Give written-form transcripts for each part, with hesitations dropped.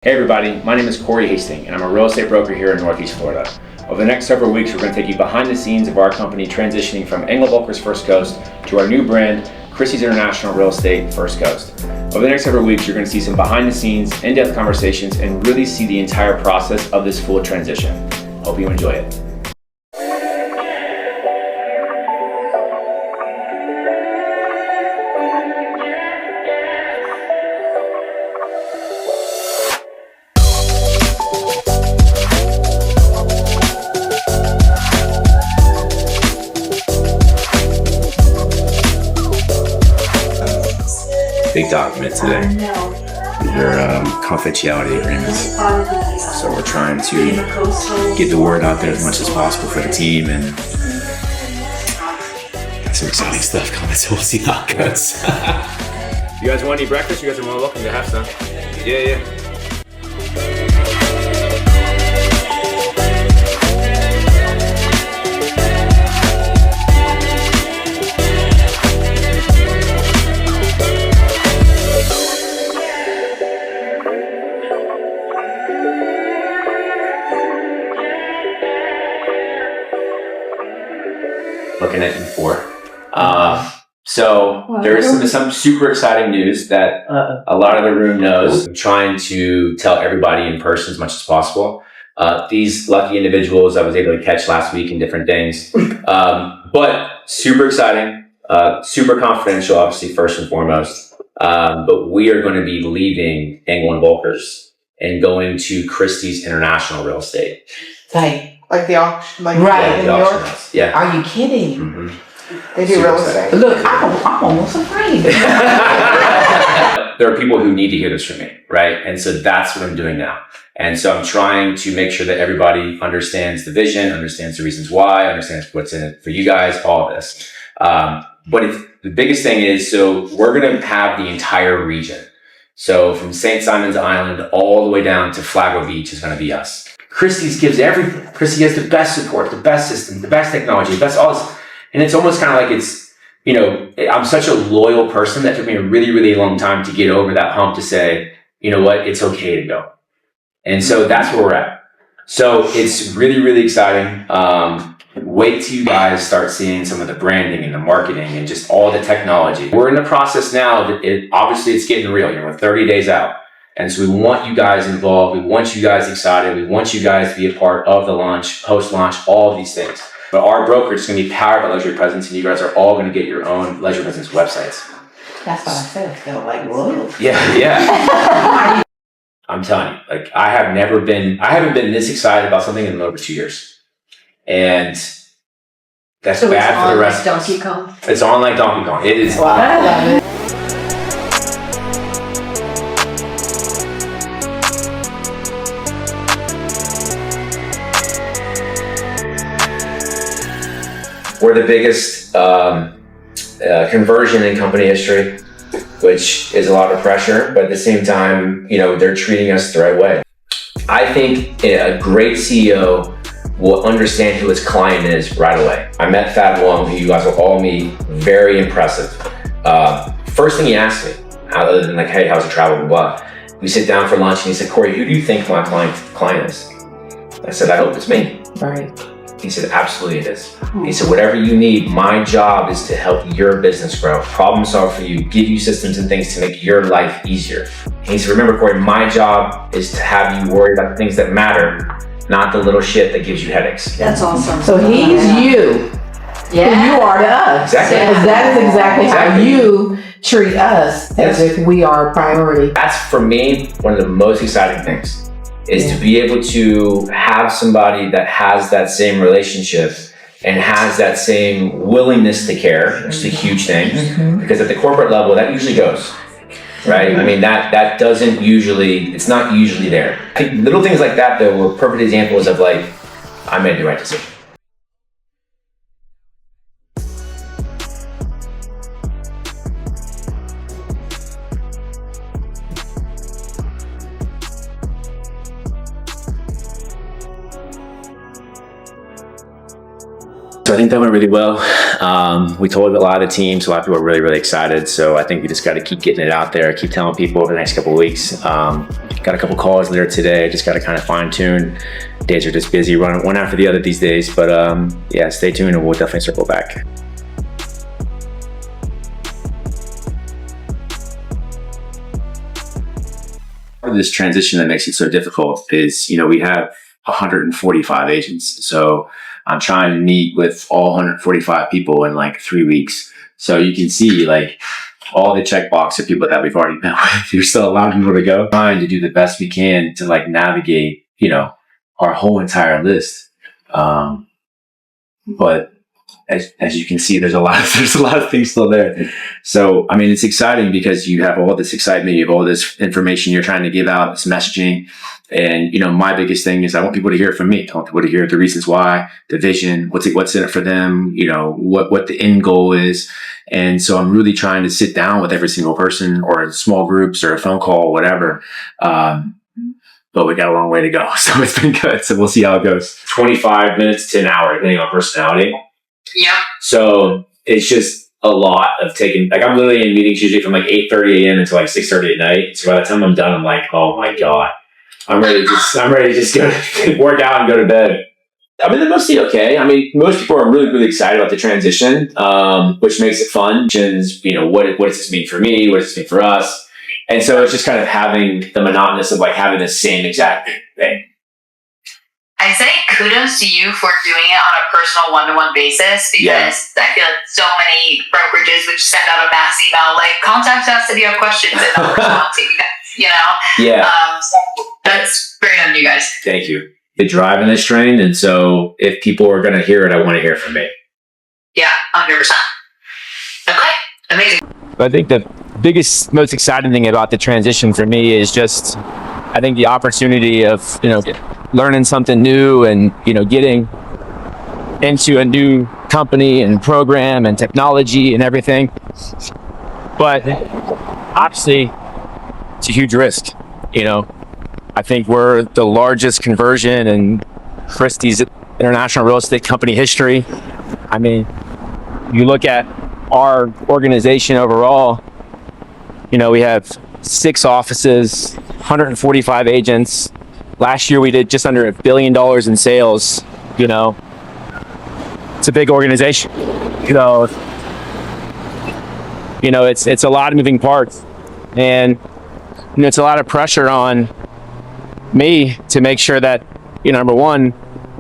Hey everybody, my name is Corey Hastings and I'm a real estate broker here in Northeast Florida. Over the next several weeks, we're going to take you behind the scenes of our company transitioning from Engel Volkers First Coast to our new brand, Christie's International Real Estate First Coast. Over the next several weeks, you're going to see some behind the scenes, in-depth conversations and really see the entire process of this full transition. Hope you enjoy it. Big document today. These are confidentiality agreements. So we're trying to get the word out there as much as possible for the team, and got some exciting stuff coming, so we'll see how it goes. You guys want any breakfast? You guys are more welcome to have some. Yeah. Looking at you for. There's some super exciting news that a lot of the room knows. I'm trying to tell everybody in person as much as possible. These lucky individuals I was able to catch last week in different things. But super exciting, super confidential, obviously, first and foremost. But we are going to be leaving Engel and Volkers and going to Christie's International Real Estate. Like the auction, Yeah, right in the New auction York. house. Yeah. Are you kidding? Mm-hmm. They do Super real estate. exciting. Look, I'm almost afraid. There are people who need to hear this from me, right? And so that's what I'm doing now. And so I'm trying to make sure that everybody understands the vision, understands the reasons why, understands what's in it for you guys, all of this. The biggest thing is, so we're going to have the entire region. So from St. Simon's Island all the way down to Flagler Beach is going to be us. Christie's gives everything. Christie has the best support, the best system, the best technology, the best all this. And it's almost kind of like it's, I'm such a loyal person that took me a really, really long time to get over that hump to say, you know what, it's okay to go. And so that's where we're at. So it's really, really exciting. Wait till you guys start seeing some of the branding and the marketing and just all the technology. We're in the process now that obviously it's getting real. We're 30 days out. And so we want you guys involved. We want you guys excited. We want you guys to be a part of the launch, post-launch, all of these things. But our brokerage is going to be powered by Luxury Presence, and you guys are all going to get your own Luxury Presence websites. That's what I said. I felt like royalty. Yeah. I'm telling you, like I haven't been this excited about something in over 2 years. And that's so bad for the rest like of us. Donkey Kong? It's on like Donkey Kong. It is. Wow. I love it. We're the biggest conversion in company history, which is a lot of pressure, but at the same time, they're treating us the right way. I think a great CEO will understand who his client is right away. I met Fab Wong, who you guys will all meet, very impressive. First thing he asked me, other than like, hey, how's the travel, blah, blah. We sit down for lunch and he said, Corey, who do you think my client is? I said, I hope it's me. Right. He said, absolutely it is. He said, whatever you need, my job is to help your business grow, problem solve for you, give you systems and things to make your life easier. And he said, remember, Corey, my job is to have you worry about the things that matter, not the little shit that gives you headaches. That's awesome. So he's you. Yeah. Who you are to us. Exactly. Because that is exactly how you treat us as Yes. if we are a priority. That's, for me, one of the most exciting things. Is to be able to have somebody that has that same relationship and has that same willingness to care, which is a huge thing, because at the corporate level, that usually goes, right? I mean, that doesn't usually, it's not usually there. I think little things like that, though, were perfect examples of like, I made the right decision. So I think that went really well. We told a lot of teams, a lot of people are really, really excited. So I think we just got to keep getting it out there, keep telling people over the next couple of weeks. got a couple calls later today. Just got to kind of fine tune. Days are just busy, running one after the other these days. But yeah, stay tuned and we'll definitely circle back. Part of this transition that makes it so difficult is, we have 145 agents. So I'm trying to meet with all 145 people in like 3 weeks. So you can see like all the checkbox of people that we've already met with. There's still a lot of people to go. Trying to do the best we can to like navigate, our whole entire list. But as you can see, there's a lot of things still there. So, I mean, it's exciting because you have all this excitement, you have all this information you're trying to give out, this messaging. And, my biggest thing is I want people to hear it from me. I want people to hear the reasons why, the vision, what's in it for them, what the end goal is. And so I'm really trying to sit down with every single person or in small groups or a phone call, whatever. But we got a long way to go. So it's been good. So we'll see how it goes. 25 minutes to an hour, depending on personality. Yeah. So it's just a lot of taking, like I'm literally in meetings usually from like 8:30 a.m. until like 6:30 at night. So by the time I'm done, I'm like, oh my God, I'm ready to just go work out and go to bed. I mean, they're mostly okay. I mean, most people are really, really excited about the transition, which makes it fun. What does this mean for me? What does this mean for us? And so it's just kind of having the monotonous of like having the same exact thing. I say kudos to you for doing it on a personal one-to-one basis because I feel like so many brokerages would send out a mass email like, contact us if you have questions and I'll respond to you guys, Yeah. So that's great on you guys. Thank you. The drive in this train. And so if people are going to hear it, I want to hear from me. Yeah, 100%. Okay, amazing. I think the biggest, most exciting thing about the transition for me is just, I think the opportunity of, learning something new and, getting into a new company and program and technology and everything. But obviously it's a huge risk. I think we're the largest conversion in Christie's international real estate company history. I mean, you look at our organization overall, we have 6 offices, 145 agents. Last year we did just under $1 billion in sales. It's a big organization. It's a lot of moving parts, and it's a lot of pressure on me to make sure that, number one,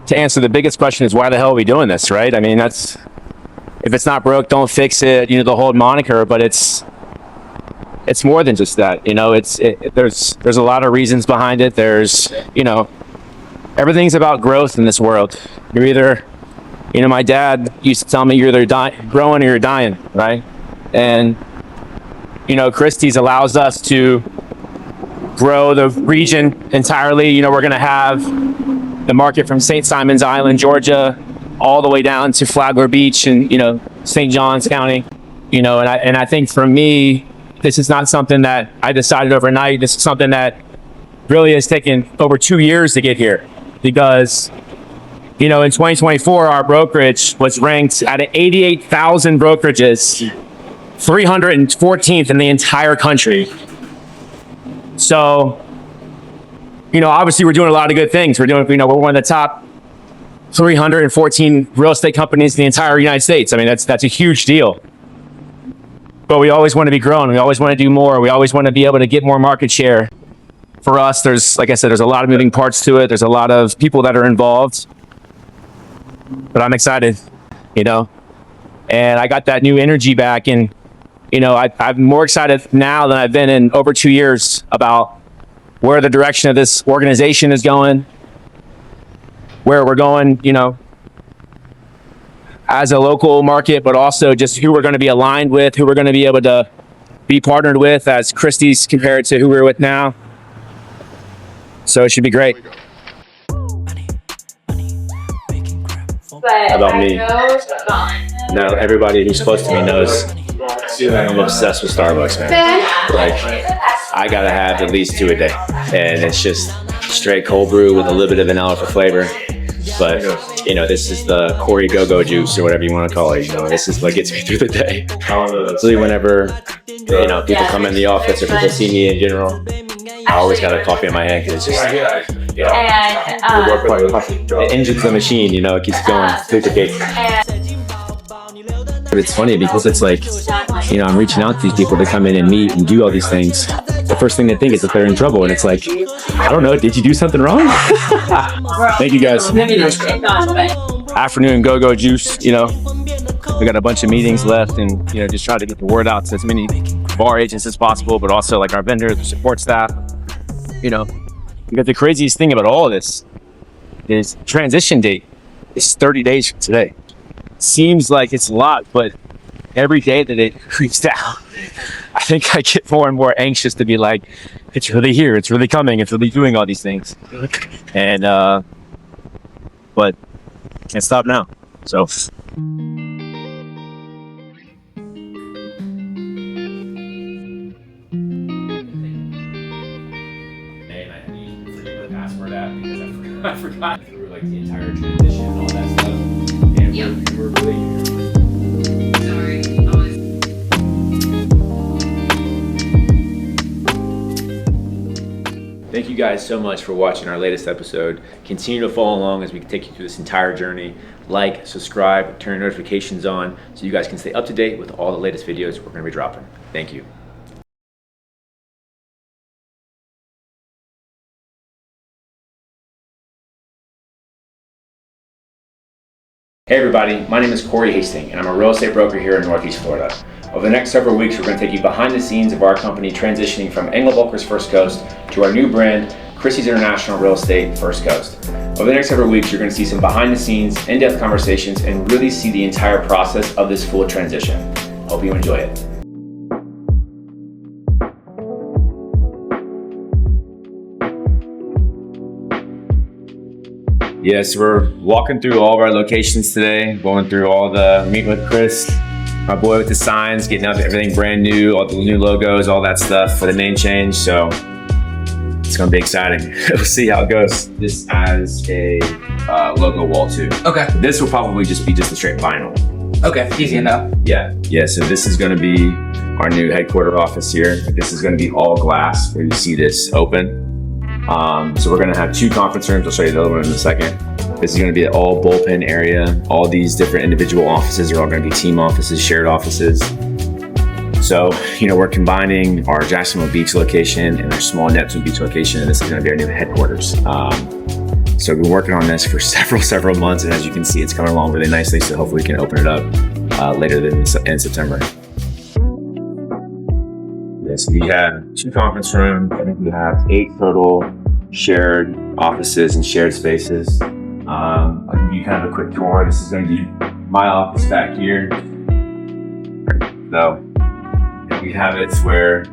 to answer the biggest question is why the hell are we doing this, right? I mean, if it's not broke, don't fix it. The whole moniker, but it's more than just that. There's a lot of reasons behind it. There's, everything's about growth in this world. You're either, my dad used to tell me you're either growing or you're dying, right? And, Christie's allows us to grow the region entirely. We're going to have the market from St. Simons Island, Georgia, all the way down to Flagler Beach and, St. Johns County, and I think for me, this is not something that I decided overnight. This is something that really has taken over 2 years to get here because, in 2024, our brokerage was ranked out of 88,000 brokerages, 314th in the entire country. So, obviously we're doing a lot of good things. We're one of the top 314 real estate companies in the entire United States. I mean, that's a huge deal. But we always want to be growing. We always want to do more. We always want to be able to get more market share. For us, there's a lot of moving parts to it. There's a lot of people that are involved. But I'm excited, and I got that new energy back. And, I'm more excited now than I've been in over 2 years about where the direction of this organization is going, where we're going, as a local market, but also just who we're going to be aligned with, who we're going to be able to be partnered with as Christie's compared to who we're with now. So it should be great. How about me? Now everybody who's close to me knows I'm obsessed with Starbucks, man. Like, I gotta have at least 2 a day, and it's just straight cold brew with a little bit of vanilla for flavor. But this is the Corey Go-Go juice or whatever you want to call it. This is what gets me through the day. Really, whenever people come in the office or people see me in general, I always got a coffee in my hand because it's just, And the engine's the machine, you know, it keeps going, duplicates. But it's funny because it's like, you know, I'm reaching out to these people to come in and meet and do all these things. The first thing they think is that they're in trouble, and it's like, I don't know, did you do something wrong? Thank you guys. Afternoon go-go juice, you know. We got a bunch of meetings left, and you know, just try to get the word out to as many of our agents as possible, but also like our vendors, the support staff. You know, because the craziest thing about all of this is transition date is 30 days from today. Seems like it's a lot, but every day that it creeps down, I think I get more and more anxious to be like, it's really here, it's really coming, it's really doing all these things. And but can't stop now. So I forgot through like the entire transition and all that stuff. And we're really sorry, Thank you guys so much for watching our latest episode. Continue to follow along as we take you through this entire journey. Like, subscribe, turn notifications on so you guys can stay up to date with all the latest videos we're going to be dropping. Thank you. Hey everybody, my name is Corey Hastings and I'm a real estate broker here in Northeast Florida. Over the next several weeks, we're going to take you behind the scenes of our company transitioning from Engel Volkers First Coast to our new brand, Christie's International Real Estate First Coast. Over the next several weeks, you're going to see some behind the scenes, in-depth conversations and really see the entire process of this full transition. Hope you enjoy it. Yes, we're walking through all of our locations today, going through all the, meeting with Chris, my boy with the signs, getting out everything brand new, all the new logos, all that stuff for the name change. So it's gonna be exciting. We'll see how it goes. This has a logo wall too. Okay. This will probably just be a straight vinyl. Okay. Easy enough. Yeah. So this is gonna be our new headquarter office here. This is gonna be all glass where you see this open. So we're gonna have 2 conference rooms. I'll show you the other one in a second. This is gonna be an all bullpen area. All these different individual offices are all gonna be team offices, shared offices. So, you know, we're combining our Jacksonville Beach location and our small Neptune Beach location, and this is gonna be our new headquarters. So we've been working on this for several months, and as you can see, it's coming along really nicely. So hopefully we can open it up later in September. So we have 2 conference rooms. I think we have 8 total shared offices and shared spaces. I'll give you kind of a quick tour. This is going to be my office back here. So we have it where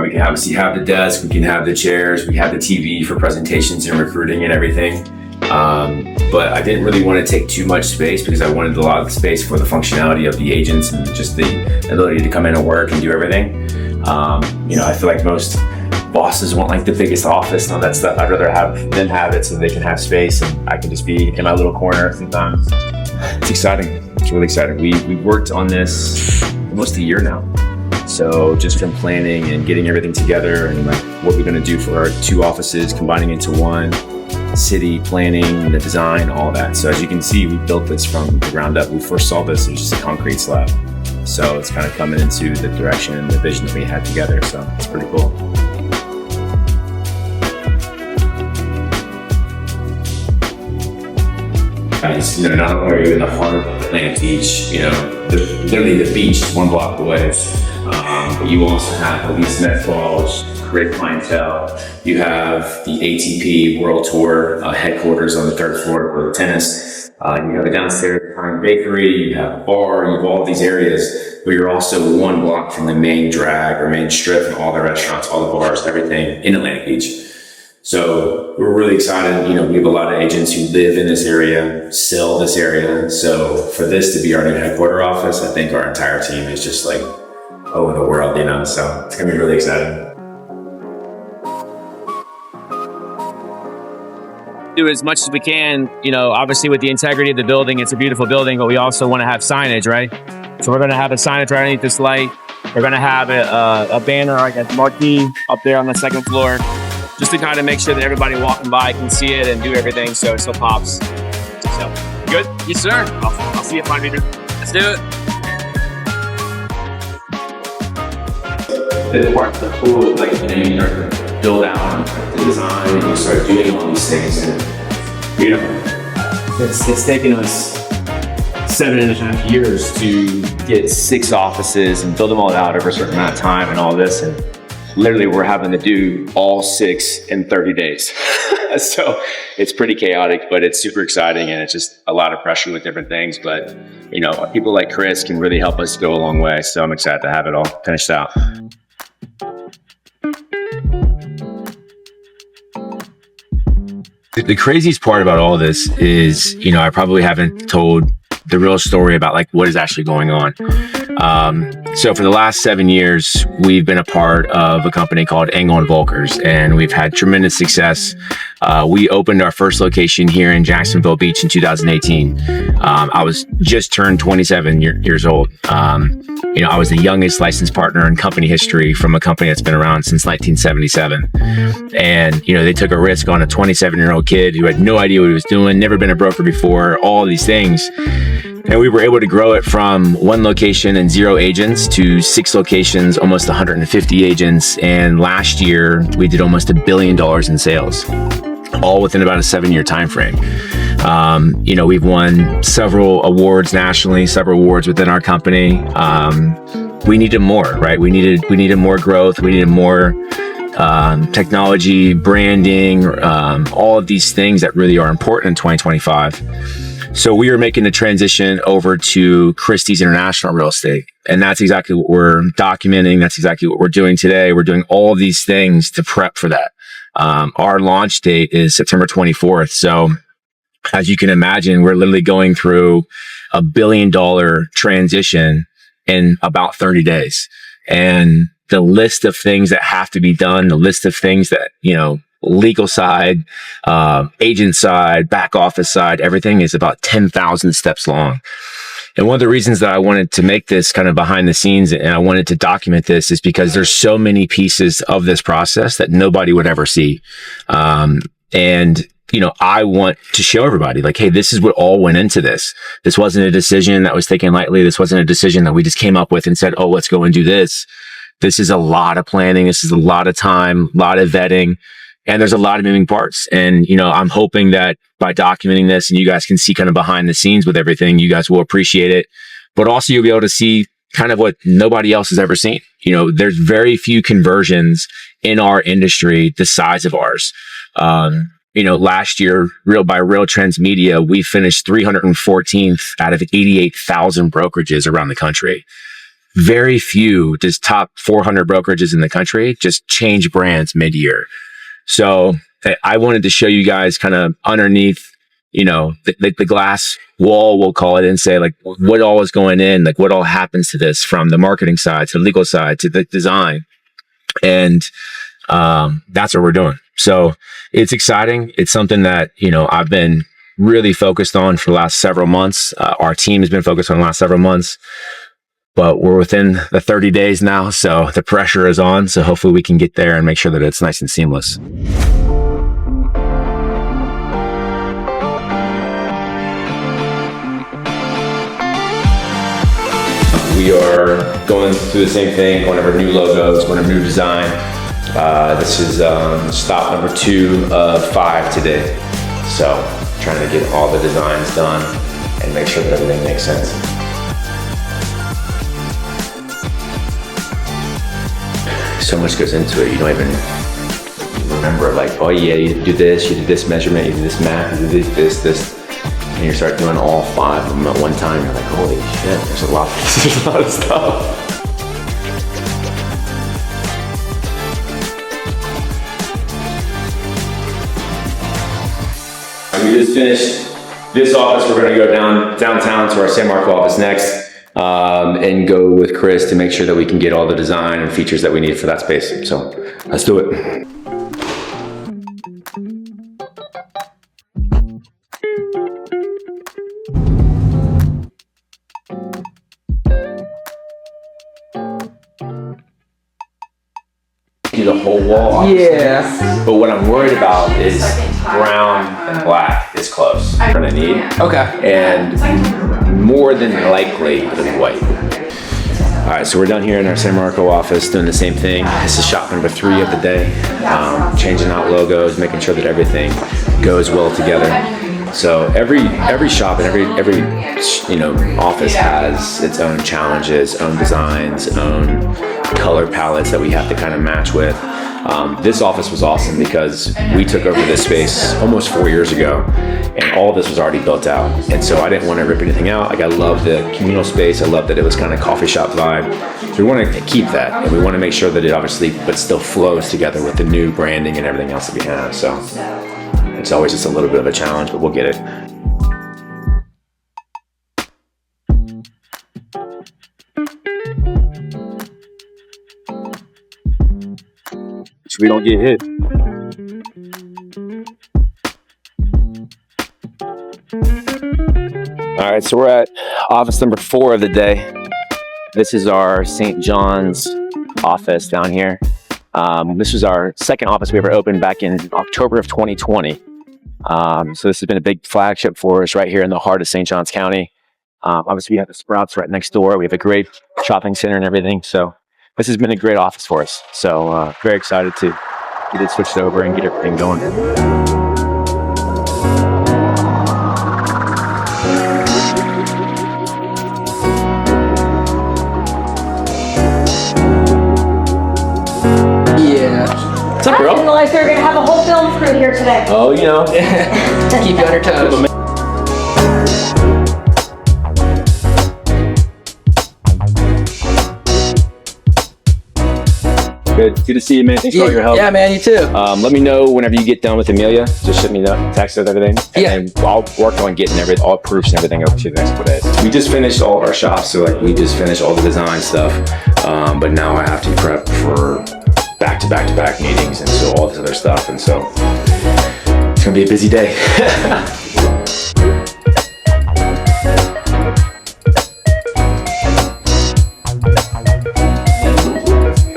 we can obviously have the desk, we can have the chairs, we have the TV for presentations and recruiting and everything. But I didn't really want to take too much space because I wanted a lot of space for the functionality of the agents and just the ability to come in and work and do everything. You know, I feel like most bosses want like the biggest office and all that stuff. I'd rather have them have it so they can have space and I can just be in my little corner sometimes. It's exciting. It's really exciting. We've worked on this almost a year now. So just from planning and getting everything together and like what we're going to do for our 2 offices, combining into one, city planning, the design, all that. So as you can see, we built this from the ground up. When we first saw this, it was just a concrete slab. So it's kind of coming into the direction and the vision that we had together. So it's pretty cool. Guys, you know, not only are you in the heart of Atlantic Beach, you know, literally the beach is 1 block away. But you also have the East Met Falls, great clientele. You have the ATP World Tour headquarters on the 3rd floor for the tennis. You have a downstairs Pine Bakery, you have a bar, you have all these areas, but you're also 1 block from the main drag or main strip and all the restaurants, all the bars, everything in Atlantic Beach. So we're really excited. You know, we have a lot of agents who live in this area, sell this area. So for this to be our new headquarter office, I think our entire team is just like over the world, you know, so it's gonna be really exciting. Do as much as we can, you know, obviously with the integrity of the building, it's a beautiful building, but we also want to have signage, right? So we're going to have a signage right underneath this light. We're going to have a banner, like a marquee up there on the second floor, just to kind of make sure that everybody walking by can see it and do everything so it still pops. So, good? Yes, sir. I'll see you at 5 meters. Let's do it. The part that's cool is like, you know, you start to build out the design and you start doing all these things. And, you know, it's taken us 7.5 years to get 6 offices and build them all out over a certain amount of time and all this. And literally we're having to do all 6 in 30 days. So it's pretty chaotic, but it's super exciting and it's just a lot of pressure with different things. But, you know, people like Chris can really help us go a long way. So I'm excited to have it all finished out. The craziest part about all this is, you know, I probably haven't told the real story about like what is actually going on. So for the last 7 years, we've been a part of a company called Engel and Volkers, and we've had tremendous success. We opened our first location here in Jacksonville Beach in 2018. I was just turned 27 years old. You know, I was the youngest licensed partner in company history from a company that's been around since 1977. And, you know, they took a risk on a 27-year-old kid who had no idea what he was doing, never been a broker before, all these things. And we were able to grow it from 1 location and 0 agents to 6 locations, almost 150 agents. And last year we did almost $1 billion in sales, all within about a 7-year time frame. You know, we've won several awards nationally, several awards within our company. We needed more, right? We needed more growth. We needed more technology, branding, all of these things that really are important in 2025. So we are making the transition over to Christie's International Real Estate. And that's exactly what we're documenting. That's exactly what we're doing today. We're doing all of these things to prep for that. Our launch date is September 24th. So as you can imagine, we're literally going through $1 billion transition in about 30 days. And the list of things that have to be done, the list of things that, you know, legal side, agent side, back office side, everything is about 10,000 steps long. And one of the reasons that I wanted to make this kind of behind the scenes and I wanted to document this is because there's so many pieces of this process that nobody would ever see. And, you know, I want to show everybody like, hey, this is what all went into this. This wasn't a decision that was taken lightly. This wasn't a decision that we just came up with and said, oh, let's go and do this. This is a lot of planning. This is a lot of time, a lot of vetting. And there's a lot of moving parts. And, you know, I'm hoping that by documenting this and you guys can see kind of behind the scenes with everything, you guys will appreciate it. But also you'll be able to see kind of what nobody else has ever seen. You know, there's very few conversions in our industry the size of ours. You know, last year, by Real Trends Media, we finished 314th out of 88,000 brokerages around the country. Very few, just top 400 brokerages in the country, just change brands mid-year. So I wanted to show you guys kind of underneath, you know, the glass wall, we'll call it, and say like what all is going in, like what all happens to this from the marketing side to the legal side to the design. And that's what we're doing. So it's exciting. It's something that, you know, I've been really focused on for the last several months. Our team has been focused on the last several months. But we're within the 30 days now, so the pressure is on. So hopefully we can get there and make sure that it's nice and seamless. We are going through the same thing, going over new logos, going over new design. This is stop number 2 of 5 today. So trying to get all the designs done and make sure that everything makes sense. So much goes into it. You don't even remember like, oh yeah, you do this, you did this measurement, you did this math, you did this. And you start doing all 5 of them at one time. You're like, holy shit, there's a lot of stuff. We just finished this office. We're gonna go downtown to our San Marco office next. And go with Chris to make sure that we can get all the design and features that we need for that space. So let's do it. wall office. Yeah. But what I'm worried about is brown and black is close. What I need. Okay. And more than likely it'll be white. All right, so we're down here in our San Marco office doing the same thing. This is shop number 3 of the day. Changing out logos, making sure that everything goes well together. So every shop and every office has its own challenges, own designs, own color palettes that we have to kind of match with. This office was awesome because we took over this space almost 4 years ago, and all this was already built out. And so I didn't want to rip anything out. Like, I love the communal space. I love that it was kind of coffee shop vibe. So we want to keep that, and we want to make sure that it obviously, but still flows together with the new branding and everything else that we have. So it's always just a little bit of a challenge, but we'll get it. So we don't get hit. All right, so we're at office number 4 of the day. This is our St. John's office down here. This was our second office we ever opened back in October of 2020. So this has been a big flagship for us right here in the heart of St. Johns County. Obviously, we have the Sprouts right next door. We have a great shopping center and everything. So this has been a great office for us. So very excited to get it switched over and get everything going. Yeah. What's up, I didn't girl? realize we were going to have a whole film crew here today. Oh, you know. Keep you on your toes. Good to see you, man. Thanks for all your help. Yeah, man, you too. Let me know whenever you get done with Amelia. Just shoot me a text with everything. And then I'll work on getting all proofs and everything over to you the next couple days. We just finished all of our shops, so like we just finished all the design stuff. But now I have to prep for back-to-back meetings and so all this other stuff. And so it's gonna be a busy day.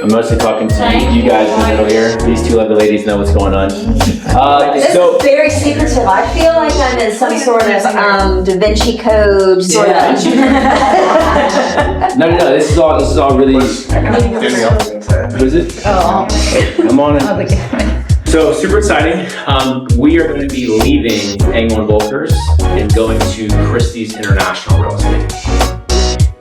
I'm mostly talking to you guys in the middle here. These 2 other ladies know what's going on. This is very secretive. I feel like I'm in some sort of Da Vinci Code sort of. No. This is all really. What is it? Oh. Come on in. So super exciting. We are going to be leaving Engel and Volkers and going to Christie's International Real Estate.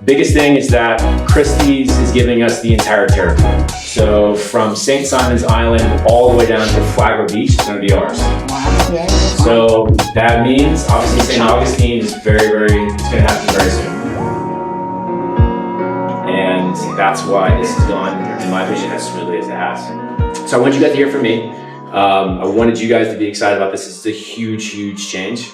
Biggest thing is that Christie's is giving us the entire territory. So from St. Simon's Island all the way down to Flagler Beach is going to be ours. So that means obviously St. Augustine is it's going to happen very soon. And that's why this has gone, in my vision, as smoothly as it has. So I want you guys to hear from me. I wanted you guys to be excited about this. It's a huge, huge change.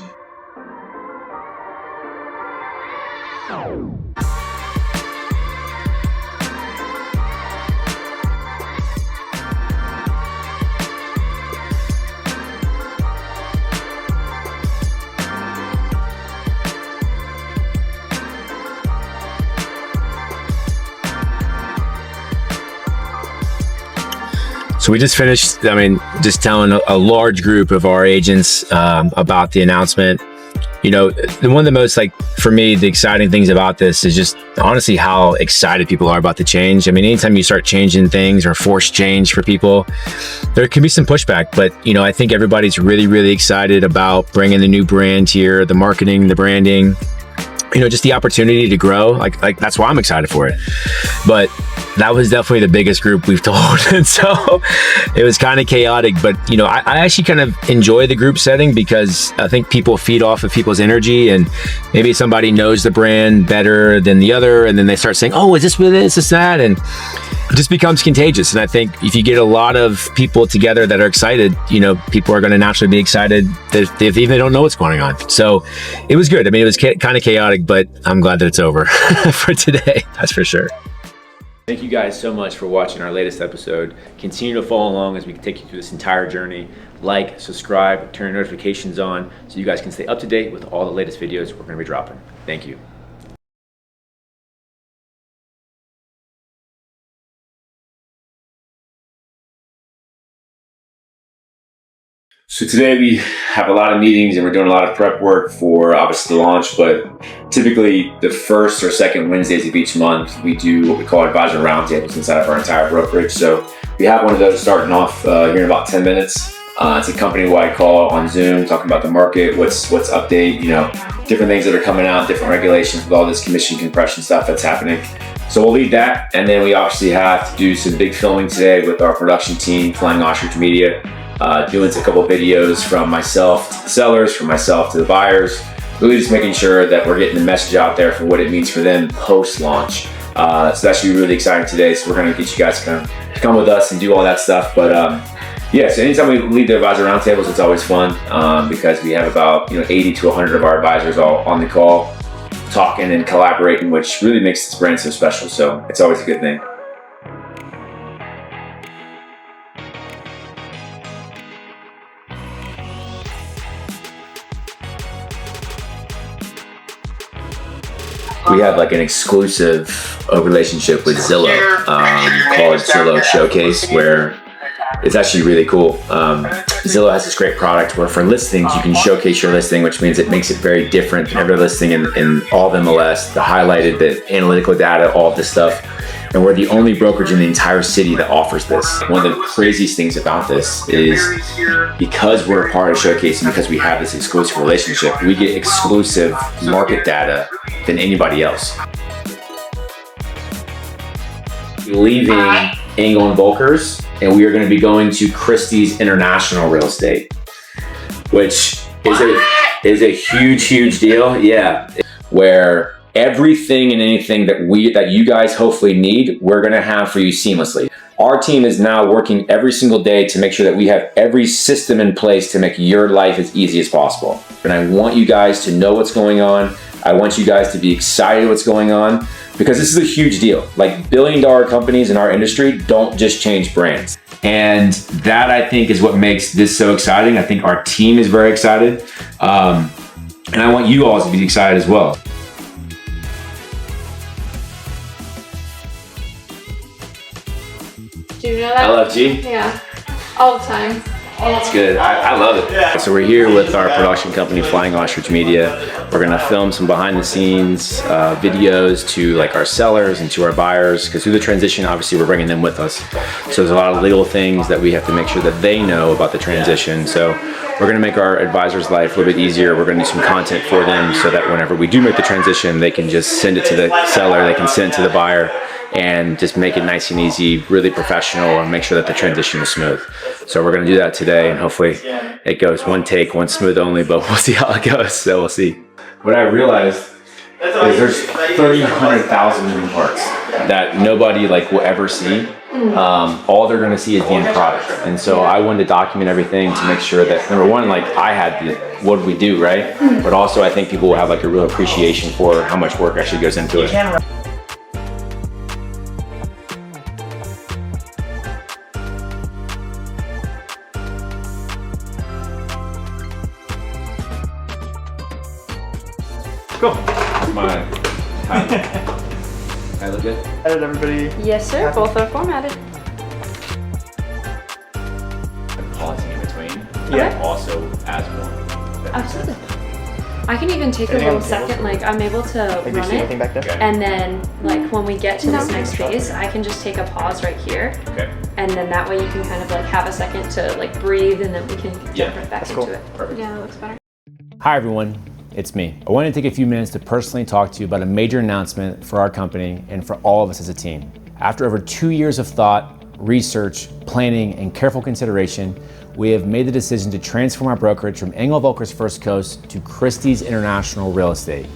So we just finished, just telling a large group of our agents about the announcement. You know, one of the most, for me, the exciting things about this is just honestly how excited people are about the change. Anytime you start changing things or force change for people, there can be some pushback, but I think everybody's really, really excited about bringing the new brand here, the marketing, the branding, just the opportunity to grow. Like that's why I'm excited for it. But that was definitely the biggest group we've told. And so it was kind of chaotic, but I actually kind of enjoy the group setting because I think people feed off of people's energy, and maybe somebody knows the brand better than the other, and then they start saying, oh, is this what it is, this, that, and it just becomes contagious. And I think if you get a lot of people together that are excited, people are going to naturally be excited if even they don't know what's going on. So it was good. It was kind of chaotic, but I'm glad that it's over for today. That's for sure. Thank you guys so much for watching our latest episode. Continue to follow along as we take you through this entire journey. Like, subscribe, turn notifications on so you guys can stay up to date with all the latest videos we're going to be dropping. Thank you. So today we have a lot of meetings and we're doing a lot of prep work for obviously the launch, but typically the first or second Wednesdays of each month, we do what we call advisor roundtables inside of our entire brokerage. So we have one of those starting off here in about 10 minutes. It's a company-wide call on Zoom, talking about the market, what's update, different things that are coming out, different regulations with all this commission compression stuff that's happening. So we'll lead that. And then we obviously have to do some big filming today with our production team, Flying Ostrich Media. Doing a couple videos from myself to the sellers, from myself to the buyers, really just making sure that we're getting the message out there for what it means for them post-launch. So that should be really exciting today. So we're going to get you guys to come with us and do all that stuff. But yeah, so anytime we lead the advisor roundtables, it's always fun because we have about 80 to 100 of our advisors all on the call, talking and collaborating, which really makes this brand so special. So it's always a good thing. We have like an exclusive relationship with Zillow called Zillow Showcase, where it's actually really cool. Zillow has this great product where for listings, you can showcase your listing, which means it makes it very different than every listing in all of MLS, the highlighted, the analytical data, all of this stuff. And we're the only brokerage in the entire city that offers this. One of the craziest things about this is because we're a part of Showcase and because we have this exclusive relationship, we get exclusive market data than anybody else. Leaving Engel and Volkers, and we are going to be going to Christie's International Real Estate, which is a huge deal. Yeah, where everything and anything that you guys hopefully need, we're going to have for you seamlessly. Our team is now working every single day to make sure that we have every system in place to make your life as easy as possible. And I want you guys to know what's going on. I want you guys to be excited what's going on, because this is a huge deal. Like, billion-dollar companies in our industry don't just change brands. And that, I think, is what makes this so exciting. I think our team is very excited. And I want you all to be excited as well. Do you know that? LFG? Yeah, all the time. That's good. I love it. Yeah. So we're here with our production company, Flying Ostrich Media. We're gonna film some behind the scenes videos to like our sellers and to our buyers, because through the transition, obviously we're bringing them with us. So there's a lot of legal things that we have to make sure that they know about the transition. So we're gonna make our advisors' life a little bit easier. We're gonna do some content for them so that whenever we do make the transition, they can just send it to the seller, they can send it to the buyer, and just make it nice and easy, really professional, and make sure that the transition is smooth. So we're gonna do that today, and hopefully it goes one take, one smooth only, but we'll see how it goes, so we'll see. What I realized is there's 300,000 moving parts that nobody will ever see. All they're gonna see is the end product. And so I wanted to document everything to make sure that, number one, I had what do we do, right? But also I think people will have a real appreciation for how much work actually goes into it. Cool. I look good? Edit everybody. Yes, sir. Both are formatted. Pausing in between. Yeah. Also as one. Absolutely. I can even take a little second, I'm able to Do you run see it, anything back there? and then when we get to this next phase, I can just take a pause right here, Okay. and then that way you can kind of have a second to breathe, and then we can jump right back That's into cool. it. Perfect. Yeah, that looks better. Hi everyone, it's me. I wanted to take a few minutes to personally talk to you about a major announcement for our company and for all of us as a team. After over 2 years of thought, research, planning, and careful consideration, we have made the decision to transform our brokerage from Engel Volkers First Coast to Christie's International Real Estate.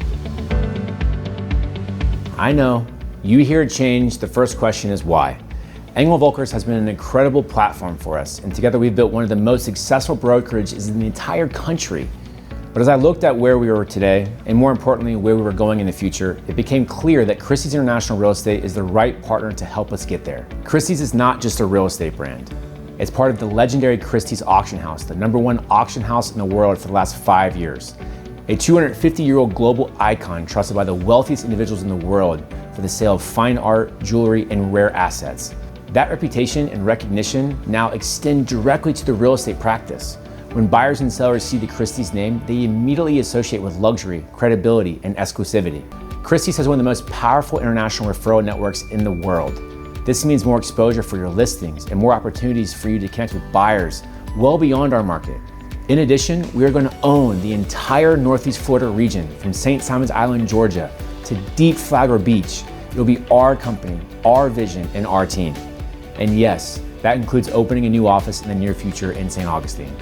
I know, you hear change, the first question is why? Engel Volkers has been an incredible platform for us, and together we've built one of the most successful brokerages in the entire country. But as I looked at where we were today, and more importantly, where we were going in the future, it became clear that Christie's International Real Estate is the right partner to help us get there. Christie's is not just a real estate brand. It's part of the legendary Christie's Auction House, the #1 auction house in the world for the last 5 years. A 250-year-old global icon trusted by the wealthiest individuals in the world for the sale of fine art, jewelry, and rare assets. That reputation and recognition now extend directly to the real estate practice. When buyers and sellers see the Christie's name, they immediately associate with luxury, credibility, and exclusivity. Christie's has one of the most powerful international referral networks in the world. This means more exposure for your listings and more opportunities for you to connect with buyers well beyond our market. In addition, we are going to own the entire Northeast Florida region from St. Simons Island, Georgia to Deep Flagler Beach. It'll be our company, our vision, and our team. And yes, that includes opening a new office in the near future in St. Augustine.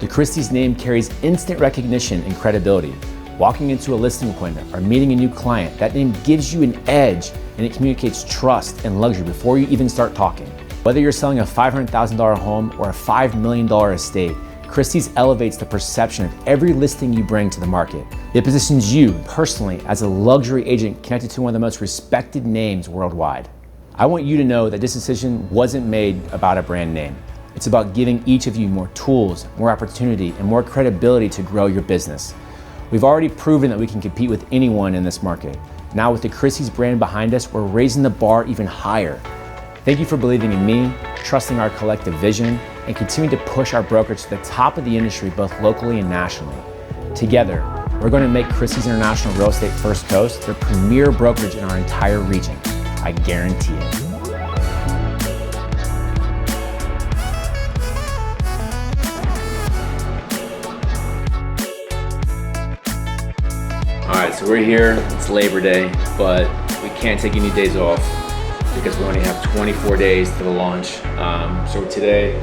The Christie's name carries instant recognition and credibility. Walking into a listing appointment or meeting a new client, that name gives you an edge and it communicates trust and luxury before you even start talking. Whether you're selling a $500,000 home or a $5 million estate, Christie's elevates the perception of every listing you bring to the market. It positions you personally as a luxury agent connected to one of the most respected names worldwide. I want you to know that this decision wasn't made about a brand name. It's about giving each of you more tools, more opportunity, and more credibility to grow your business. We've already proven that we can compete with anyone in this market. Now with the Christie's brand behind us, we're raising the bar even higher. Thank you for believing in me, trusting our collective vision, and continuing to push our brokerage to the top of the industry, both locally and nationally. Together, we're going to make Christie's International Real Estate First Coast the premier brokerage in our entire region. I guarantee it. All right, so we're here, it's Labor Day, but we can't take any days off because we only have 24 days to the launch. So today,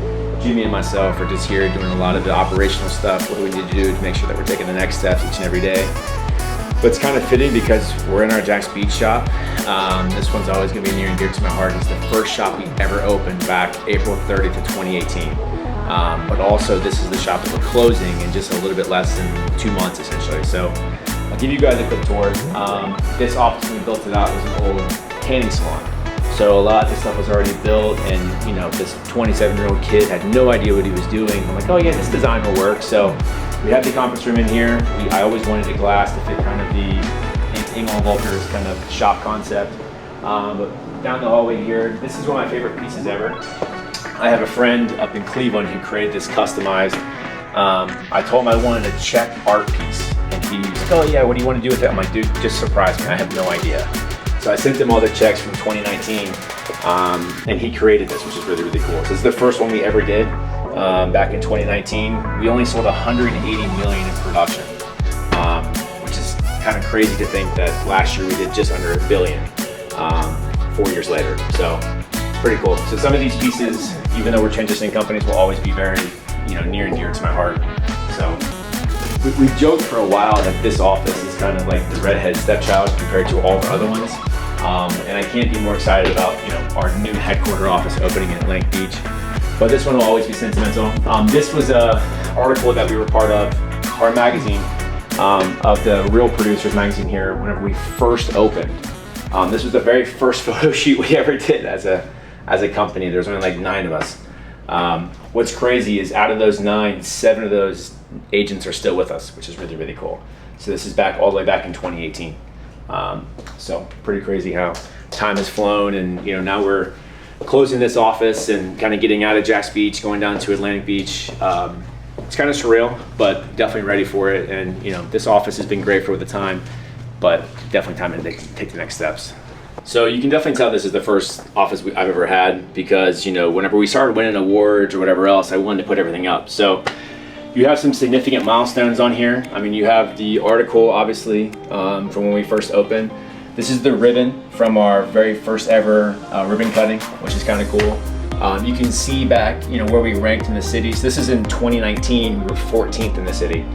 Jimmy and myself are just here doing a lot of the operational stuff. What do we need to do to make sure that we're taking the next steps each and every day? But it's kind of fitting because we're in our Jack's Beach shop. This one's always gonna be near and dear to my heart. It's the first shop we ever opened back April 30th of 2018. But also this is the shop that we're closing in just a little bit less than 2 months essentially. So I'll give you guys a quick tour. This office, when we built it out, was an old tanning salon. So a lot of this stuff was already built, and you know, this 27-year-old kid had no idea what he was doing. I'm like, oh yeah, this design will work. So we have the conference room in here. I always wanted a glass to fit kind of the Engel and Volkers kind of shop concept. But down the hallway here, this is one of my favorite pieces ever. I have a friend up in Cleveland who created this customized. I told him I wanted a check art piece, and he was like, oh yeah, what do you want to do with it? I'm like, dude, just surprise me, I have no idea. So I sent him all the checks from 2019, and he created this, which is really, really cool. So this is the first one we ever did back in 2019. We only sold 180 million in production, which is kind of crazy to think that last year we did just under $1 billion 4 years later. So pretty cool. So some of these pieces, even though we're transitioning companies, will always be very, near and dear to my heart. So we've joked for a while that this office is kind of like the redhead stepchild compared to all our other ones. And I can't be more excited about, our new headquarter office opening in Atlantic Beach. But this one will always be sentimental. This was an article that we were part of, our magazine, of the Real Producers magazine here whenever we first opened. This was the very first photo shoot we ever did as a company. There's only like 9 of us. What's crazy is out of those 9, 7 of those agents are still with us, which is really, really cool. So this is back all the way back in 2018. So pretty crazy how time has flown, and now we're closing this office and kind of getting out of Jack's Beach, going down to Atlantic Beach. It's kind of surreal, but definitely ready for it. And this office has been great for the time, but definitely time to take the next steps. So you can definitely tell this is the first office I've ever had, because whenever we started winning awards or whatever else, I wanted to put everything up. So you have some significant milestones on here. I mean, you have the article, obviously, from when we first opened. This is the ribbon from our very first ever ribbon cutting, which is kind of cool. You can see back, where we ranked in the cities. This is in 2019, we were 14th in the city.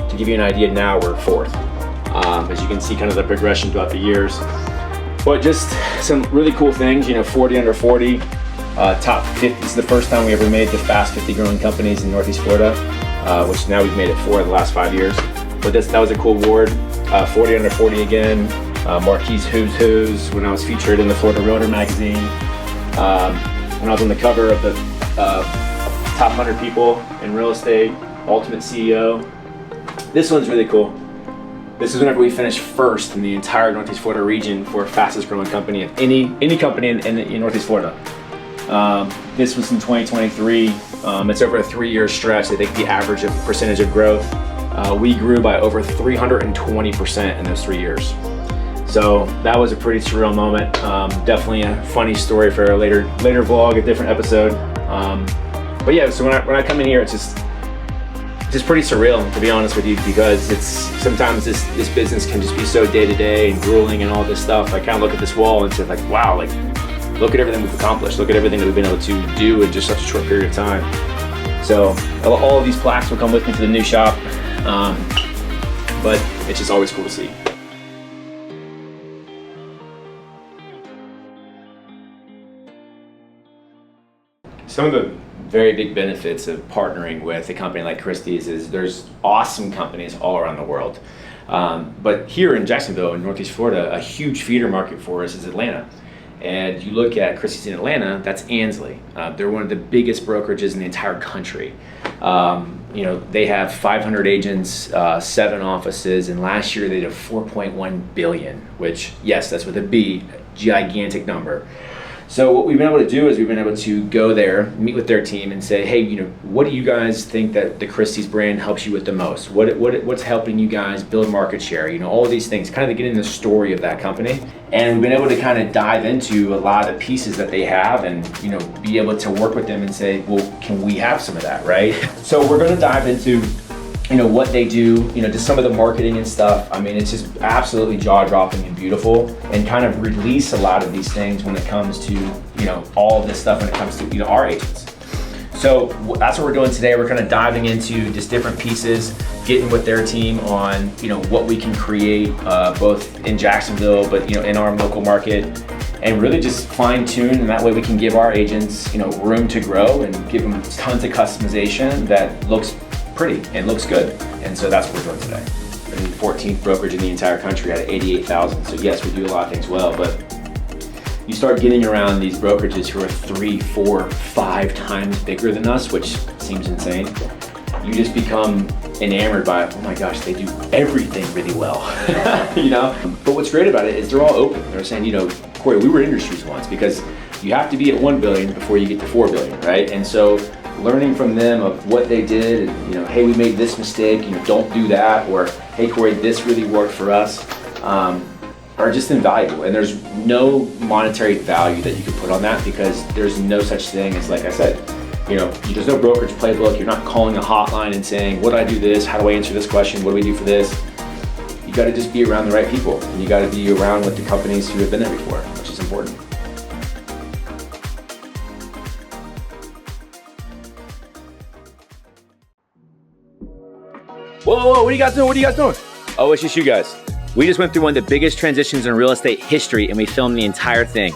To give you an idea, now we're 4th. As you can see, kind of the progression throughout the years. But just some really cool things, 40 under 40, top 50. This is the first time we ever made the Fast 50 Growing Companies in Northeast Florida, which now we've made it 4 of the last 5 years. But that was a cool award. 40 under 40 again, Marquis Who's Who's, when I was featured in the Florida Realtor magazine, when I was on the cover of the top 100 people in real estate, Ultimate CEO. This one's really cool. This is whenever we finished first in the entire Northeast Florida region for fastest growing company of any company in Northeast Florida. This was in 2023. It's over a 3-year stretch. I think the average percentage of growth, we grew by over 320% in those 3 years. So that was a pretty surreal moment. Definitely a funny story for a later vlog, a different episode. But yeah, so when I come in here, it's just pretty surreal, to be honest with you, because it's sometimes this business can just be so day to day and grueling and all this stuff. I kind of look at this wall and say like, wow, like look at everything we've accomplished. Look at everything that we've been able to do in just such a short period of time. So all of these plaques will come with me to the new shop, but it's just always cool to see. Some of the very big benefits of partnering with a company like Christie's is there's awesome companies all around the world. But here in Jacksonville, in Northeast Florida, a huge feeder market for us is Atlanta. And you look at Christie's in Atlanta, that's Ansley. They're one of the biggest brokerages in the entire country. They have 500 agents, 7 offices, and last year they did 4.1 billion, which, yes, that's with a B, gigantic number. So what we've been able to do is we've been able to go there, meet with their team and say, hey, what do you guys think that the Christie's brand helps you with the most? What's helping you guys build market share? All of these things, kind of getting the story of that company. And we've been able to kind of dive into a lot of the pieces that they have and, be able to work with them and say, well, can we have some of that, right? So we're going to dive into what they do, just some of the marketing and stuff. I mean, it's just absolutely jaw-dropping and beautiful, and kind of release a lot of these things when it comes to, all of this stuff when it comes to, our agents. So that's what we're doing today. We're kind of diving into just different pieces, getting with their team on, what we can create, both in Jacksonville, but, in our local market, and really just fine tune. And that way we can give our agents, room to grow and give them tons of customization that looks pretty and looks good. And so that's what we're doing today. We're the 14th brokerage in the entire country out of 88,000. So yes, we do a lot of things well, but you start getting around these brokerages who are 3, 4, 5 times bigger than us, which seems insane. You just become enamored by, oh my gosh, they do everything really well, But what's great about it is they're all open. They're saying, Corey, we were in your shoes once, because you have to be at 1 billion before you get to 4 billion, right? And so learning from them of what they did and, hey, we made this mistake, don't do that, or hey, Corey, this really worked for us, are just invaluable. And there's no monetary value that you can put on that, because there's no such thing as, like I said, there's no brokerage playbook. You're not calling a hotline and saying, what do I do this? How do I answer this question? What do we do for this? You got to just be around the right people, and you got to be around with the companies who have been there before, which is important. Whoa, what are you guys doing? Oh, it's just you guys. We just went through one of the biggest transitions in real estate history, and we filmed the entire thing.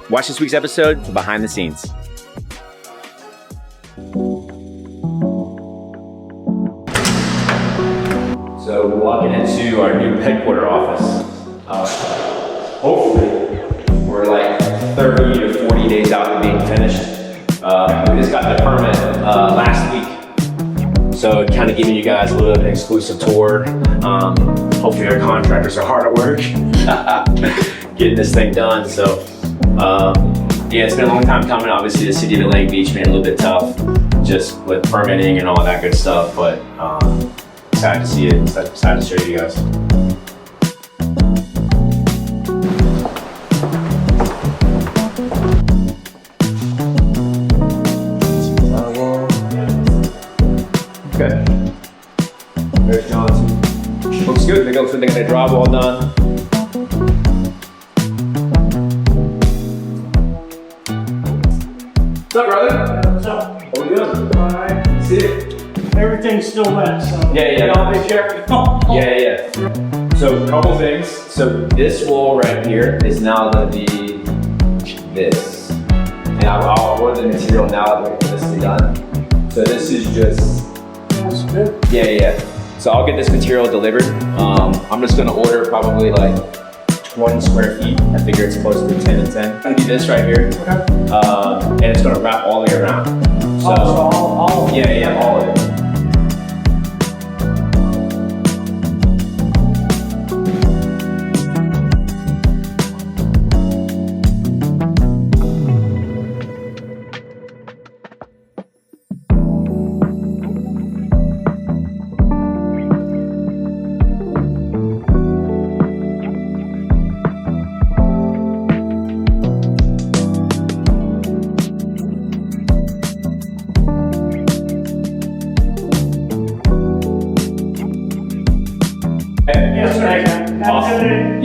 Watch this week's episode for behind the scenes. So we're walking into our new headquarter office. Hopefully, we're like 30 to 40 days out of being finished. We just got the permit last week. So kind of giving you guys a little bit of an exclusive tour. Hopefully our contractors are hard at work getting this thing done. So yeah, it's been a long time coming. Obviously the city of Atlantic Beach made it a little bit tough just with permitting and all that good stuff, but excited to see it, excited to show you guys. Okay. There's Johnson. Looks good. They got the drywall done. What's up, brother? What's up? What are we doing? Alright. See it? Everything's still wet, so. Yeah. I'll be careful. Yeah. So a couple things. So this wall right here is now going to be this. And I'll order the material now that this is done. So this is just. That's good. Yeah. So I'll get this material delivered. I'm just going to order probably like 20 square feet. I figure it's close to 10 and 10. I'm going to do this right here. Okay. And it's going to wrap all the way around. So all of it. Yeah, all of it.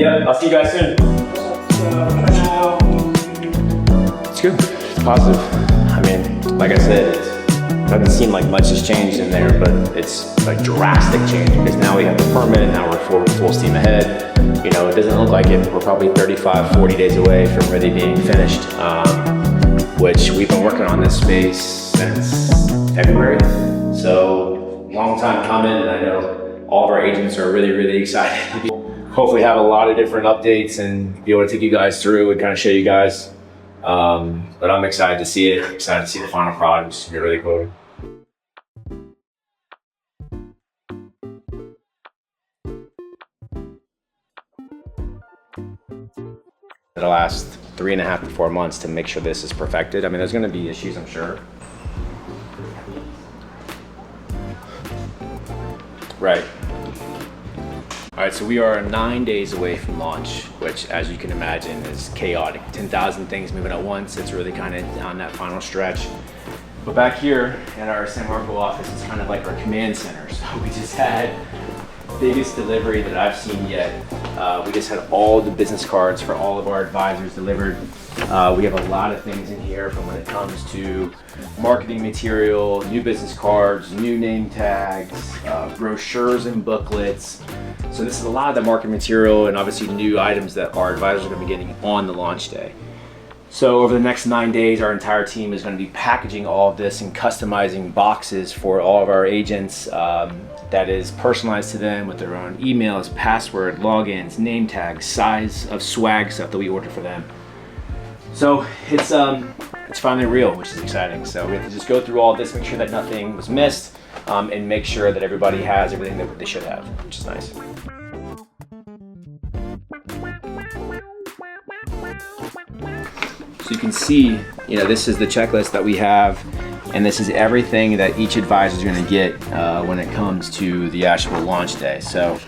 Yep, I'll see you guys soon. It's good. It's positive. I mean, like I said, it doesn't seem like much has changed in there, but it's a drastic change because now we have the permit, now we're full steam ahead. You know, it doesn't look like it. We're probably 35, 40 days away from really being finished, which we've been working on this space since February. So long time coming, and I know all of our agents are really, really excited. Hopefully have a lot of different updates and be able to take you guys through and kind of show you guys. But I'm excited to see it, excited to see the final product, which is gonna be really cool. The last 3.5 to 4 months to make sure this is perfected. I mean, there's gonna be issues, I'm sure. Right. All right, so we are 9 days away from launch, which, as you can imagine, is chaotic. 10,000 things moving at once. It's really kind of on that final stretch. But back here at our San Marco office, it's kind of like our command center. So we just had the biggest delivery that I've seen yet. We just had all the business cards for all of our advisors delivered. We have a lot of things in here from when it comes to marketing material, new business cards, new name tags, brochures and booklets. So this is a lot of the marketing material and obviously new items that our advisors are going to be getting on the launch day. So over the next 9 days, our entire team is going to be packaging all of this and customizing boxes for all of our agents that is personalized to them with their own emails, password, logins, name tags, size of swag stuff that we order for them. So it's finally real, which is exciting. So we have to just go through all this, make sure that nothing was missed, and make sure that everybody has everything that they should have, which is nice. So you can see, you know, this is the checklist that we have, and this is everything that each advisor is going to get when it comes to the actual launch day. So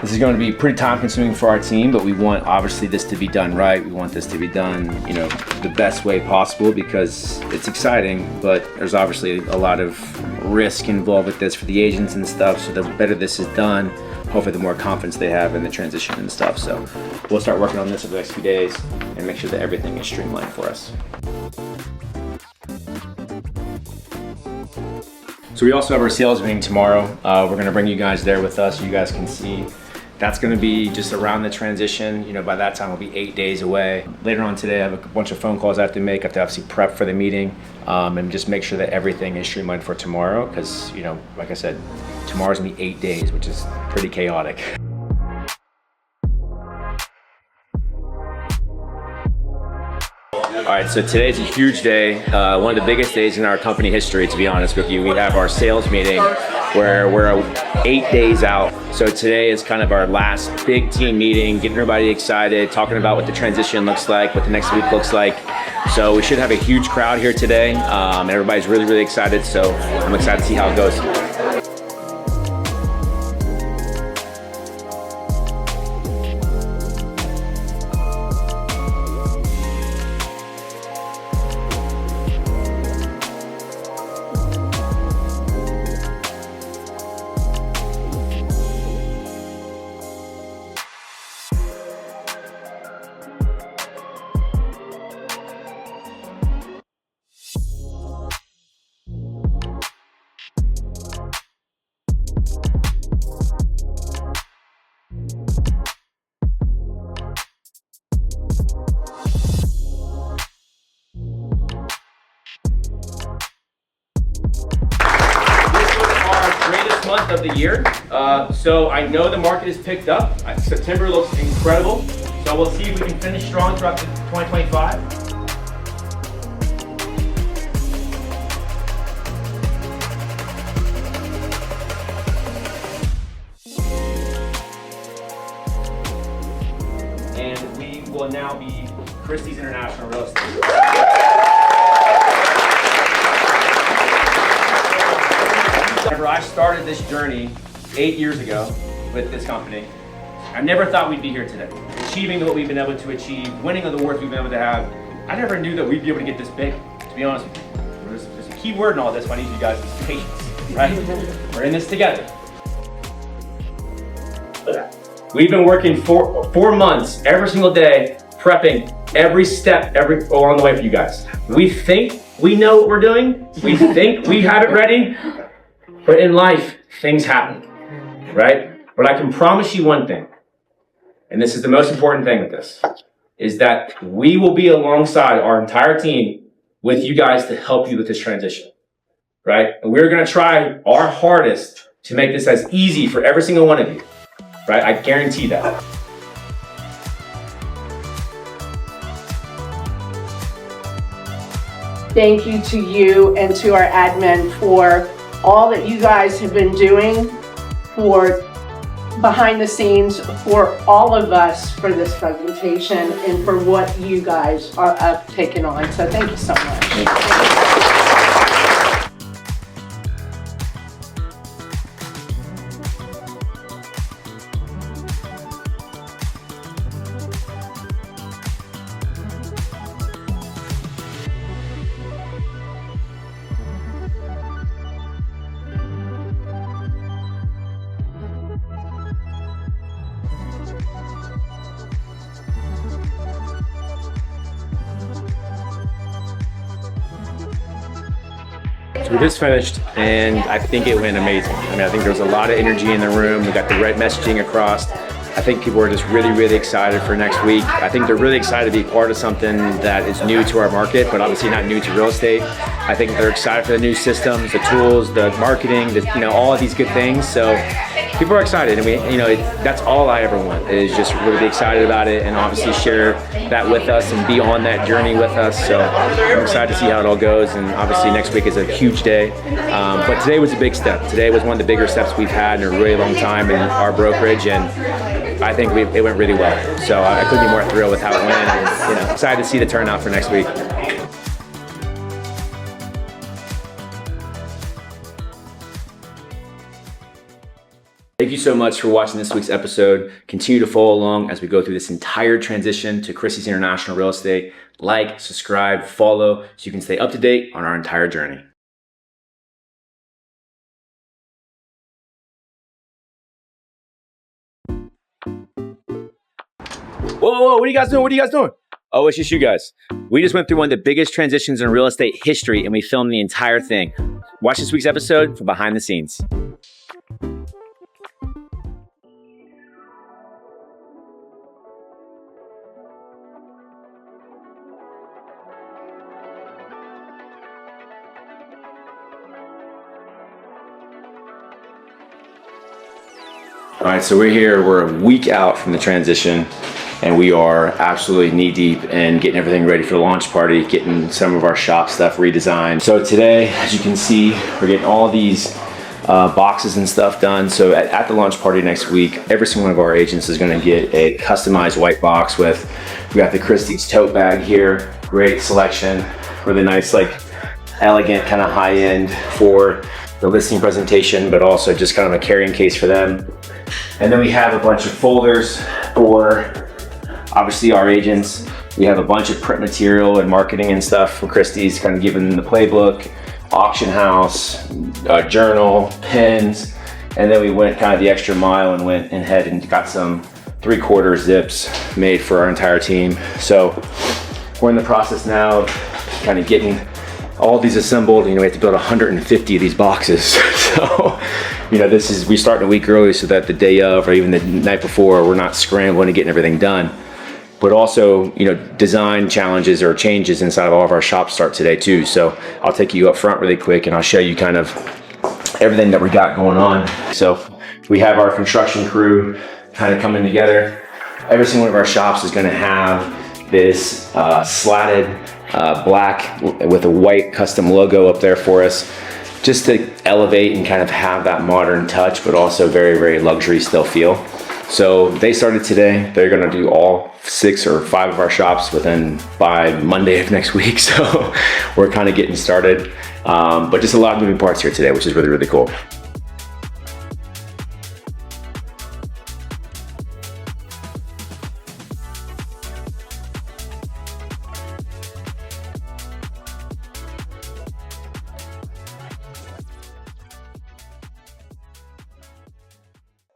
this is going to be pretty time consuming for our team, but we want obviously this to be done right. We want this to be done, you know, the best way possible because it's exciting, but there's obviously a lot of risk involved with this for the agents and stuff. So the better this is done, hopefully the more confidence they have in the transition and stuff. So we'll start working on this over the next few days and make sure that everything is streamlined for us. So we also have our sales meeting tomorrow. We're going to bring you guys there with us so you guys can see. That's going to be just around the transition. You know, by that time we'll be 8 days away. Later on today, I have a bunch of phone calls I have to make. I have to obviously prep for the meeting and just make sure that everything is streamlined for tomorrow. Because, you know, like I said, tomorrow's going to be 8 days, which is pretty chaotic. All right, so today's a huge day, one of the biggest days in our company history, to be honest with you. We have our sales meeting where we're 8 days out. So today is kind of our last big team meeting, getting everybody excited, talking about what the transition looks like, what the next week looks like. So we should have a huge crowd here today, and everybody's really, really excited. So I'm excited to see how it goes. Month of the year. So I know the market has picked up. September looks incredible. So we'll see if we can finish strong throughout 2025. And we will now be Christie's International Real Estate. Whenever I started this journey 8 years ago with this company, I never thought we'd be here today. Achieving what we've been able to achieve, winning the awards we've been able to have, I never knew that we'd be able to get this big, to be honest with you. There's a key word in all this, I need you guys, is patience, right? We're in this together. We've been working 4 months, every single day, prepping every step, along the way for you guys. We think we know what we're doing. We think we have it ready, but in life, things happen, right? But I can promise you one thing, and this is the most important thing with this, is that we will be alongside our entire team with you guys to help you with this transition, right? And we're gonna try our hardest to make this as easy for every single one of you, right? I guarantee that. Thank you to you and to our admin for all that you guys have been doing for behind the scenes for all of us for this presentation and for what you guys are taking on. So thank you so much. So we just finished, and I think it went amazing. I mean, I think there was a lot of energy in the room. We got the right messaging across. I think people are just really, really excited for next week. I think they're really excited to be part of something that is new to our market, but obviously not new to real estate. I think they're excited for the new systems, the tools, the marketing, all of these good things. So people are excited, and that's all I ever want, is just really be excited about it and obviously share that with us and be on that journey with us. So I'm excited to see how it all goes, and obviously next week is a huge day. But today was a big step. Today was one of the bigger steps we've had in a really long time in our brokerage, and I think it went really well. So I couldn't be more thrilled with how it went, and excited to see the turnout for next week. Thank you so much for watching this week's episode. Continue to follow along as we go through this entire transition to Christie's International Real Estate. Like, subscribe, follow, so you can stay up to date on our entire journey. Whoa, what are you guys doing? What are you guys doing? Oh, it's just you guys. We just went through one of the biggest transitions in real estate history, and we filmed the entire thing. Watch this week's episode for behind the scenes. All right, so we're a week out from the transition, and we are absolutely knee deep in getting everything ready for the launch party, getting some of our shop stuff redesigned. So today, as you can see, we're getting all these boxes and stuff done. So at the launch party next week, every single one of our agents is gonna get a customized white box we got the Christie's tote bag here, great selection, really nice, elegant, kind of high end for the listing presentation, but also just kind of a carrying case for them. And then we have a bunch of folders for obviously our agents. We have a bunch of print material and marketing and stuff from Christie's, kind of giving them the playbook, auction house, journal, pens. And then we went kind of the extra mile and went ahead and got some 3/4 zips made for our entire team. So we're in the process now of kind of getting all these assembled. We have to build 150 of these boxes. So, we start a week early so that the day of or even the night before, we're not scrambling and getting everything done. But also, design challenges or changes inside of all of our shops start today too. So I'll take you up front really quick and I'll show you kind of everything that we got going on. So we have our construction crew kind of coming together. Every single one of our shops is going to have this slatted black with a white custom logo up there for us, just to elevate and kind of have that modern touch, but also very, very luxury still feel. So they started today. They're gonna do all 6 or 5 of our shops by Monday of next week. So we're kind of getting started, but just a lot of moving parts here today, which is really, really cool.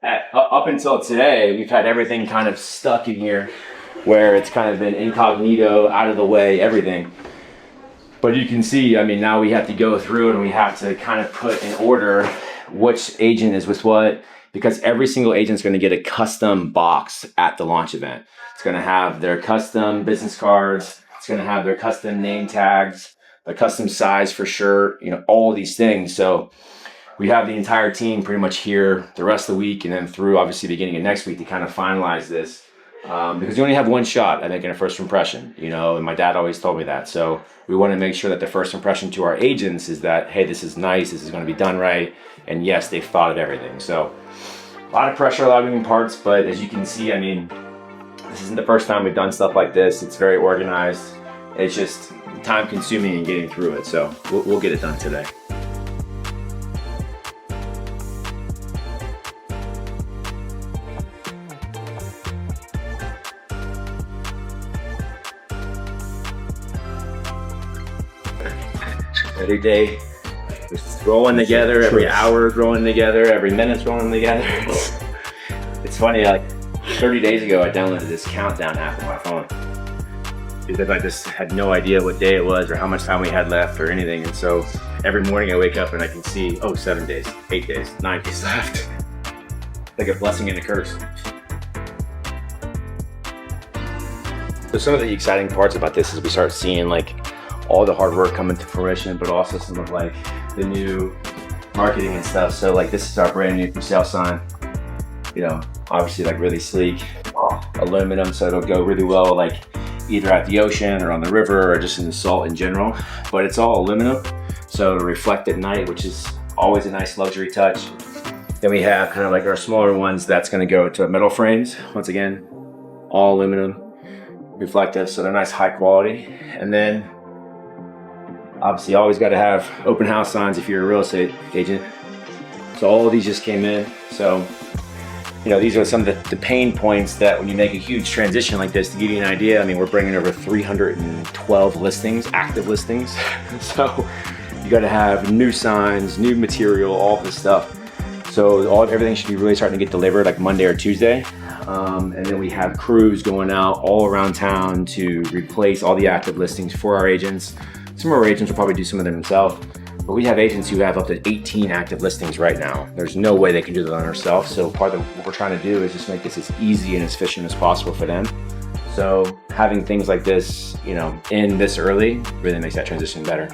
Up until today, we've had everything kind of stuck in here where it's kind of been incognito, out of the way, everything. But you can see, I mean, now we have to go through and we have to kind of put in order which agent is with what, because every single agent's going to get a custom box at the launch event. It's going to have their custom business cards. It's going to have their custom name tags, the custom size for shirt, you know, all of these things. So we have the entire team pretty much here the rest of the week and then through obviously the beginning of next week to kind of finalize this. Because you only have one shot at making a first impression, you know, and my dad always told me that. So we want to make sure that the first impression to our agents is that, hey, this is nice, this is going to be done right. And yes, they've thought of everything. So a lot of pressure, a lot of moving parts, but as you can see, I mean, this isn't the first time we've done stuff like this. It's very organized. It's just time consuming and getting through it. So we'll get it done today. Every day, we're growing together, every hour growing together, every minute's growing together. It's funny, like 30 days ago, I downloaded this countdown app on my phone because I just had no idea what day it was or how much time we had left or anything. And so every morning I wake up and I can see, oh, 7 days, 8 days, 9 days left. Like a blessing and a curse. So some of the exciting parts about this is we start seeing like all the hard work coming to fruition, but also some of like the new marketing and stuff. So like this is our brand new for sale sign, you know, obviously like really sleek, aluminum. So it'll go really well like either at the ocean or on the river or just in the salt in general, but it's all aluminum. So it'll reflect at night, which is always a nice luxury touch. Then we have kind of like our smaller ones that's gonna go to metal frames. Once again, all aluminum, reflective, so they're nice high quality. And then obviously, you always got to have open house signs if you're a real estate agent. So all of these just came in. So, you know, these are some of the pain points that when you make a huge transition like this, to give you an idea, I mean, we're bringing over 312 listings, active listings. So you got to have new signs, new material, all this stuff. So everything should be really starting to get delivered like Monday or Tuesday. And then we have crews going out all around town to replace all the active listings for our agents. Some of our agents will probably do some of them themselves, but we have agents who have up to 18 active listings right now. There's no way they can do that on ourselves. So part of what we're trying to do is just make this as easy and as efficient as possible for them. So having things like this, you know, in this early really makes that transition better.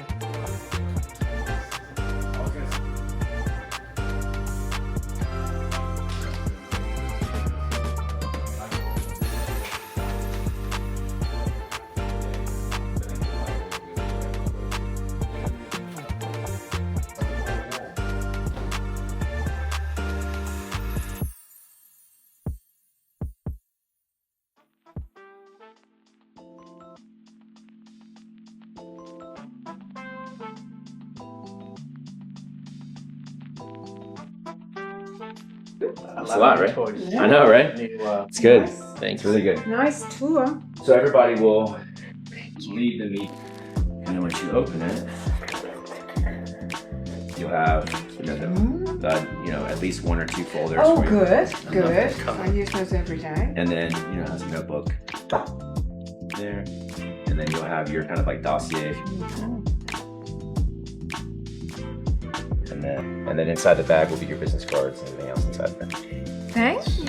That's a lot, right? Toys. I know, right? It's good. Thanks. It's really good. Nice tour. So everybody will leave the meet, and then once you open it, you'll have at least 1 or 2 folders. Oh, for you. good. I use those every day. And then has a notebook there, and then you'll have your kind of like dossier. And then inside the bag will be your business cards and everything else inside there. Thanks.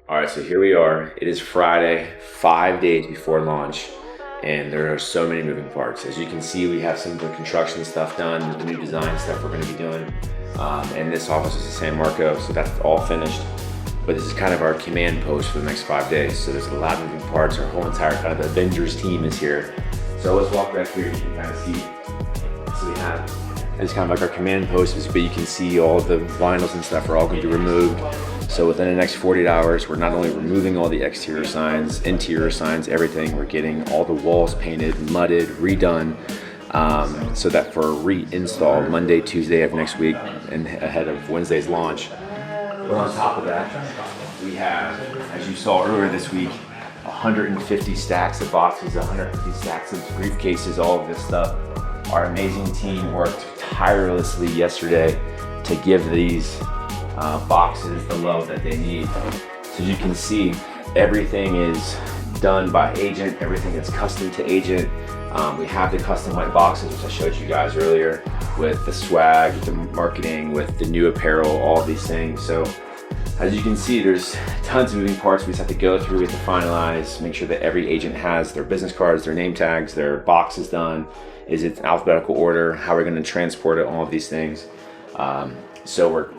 All right, so here we are. It is Friday, 5 days before launch, and there are so many moving parts. As you can see, we have some of the construction stuff done, the new design stuff we're gonna be doing. And this office is in San Marco, so that's all finished. But this is kind of our command post for the next 5 days. So there's a lot of moving parts. Our whole entire kind of Avengers team is here. So let's walk back here, you can kind of see. So we have It's kind of like our command post, but you can see all the vinyls and stuff are all going to be removed. So within the next 48 hours, we're not only removing all the exterior signs, interior signs, everything, we're getting all the walls painted, mudded, redone, so that for a reinstall Monday, Tuesday of next week and ahead of Wednesday's launch. But on top of that, we have, as you saw earlier this week, 150 stacks of boxes, 150 stacks of briefcases, all of this stuff. Our amazing team worked tirelessly yesterday to give these boxes the love that they need. So as you can see, everything is done by agent, everything is custom to agent. We have the custom white boxes, which I showed you guys earlier, with the swag, the marketing, with the new apparel, all of these things. So as you can see, there's tons of moving parts we just have to go through, we have to finalize, make sure that every agent has their business cards, their name tags, their boxes done. Is it in alphabetical order? How are we going to transport it? All of these things. So we're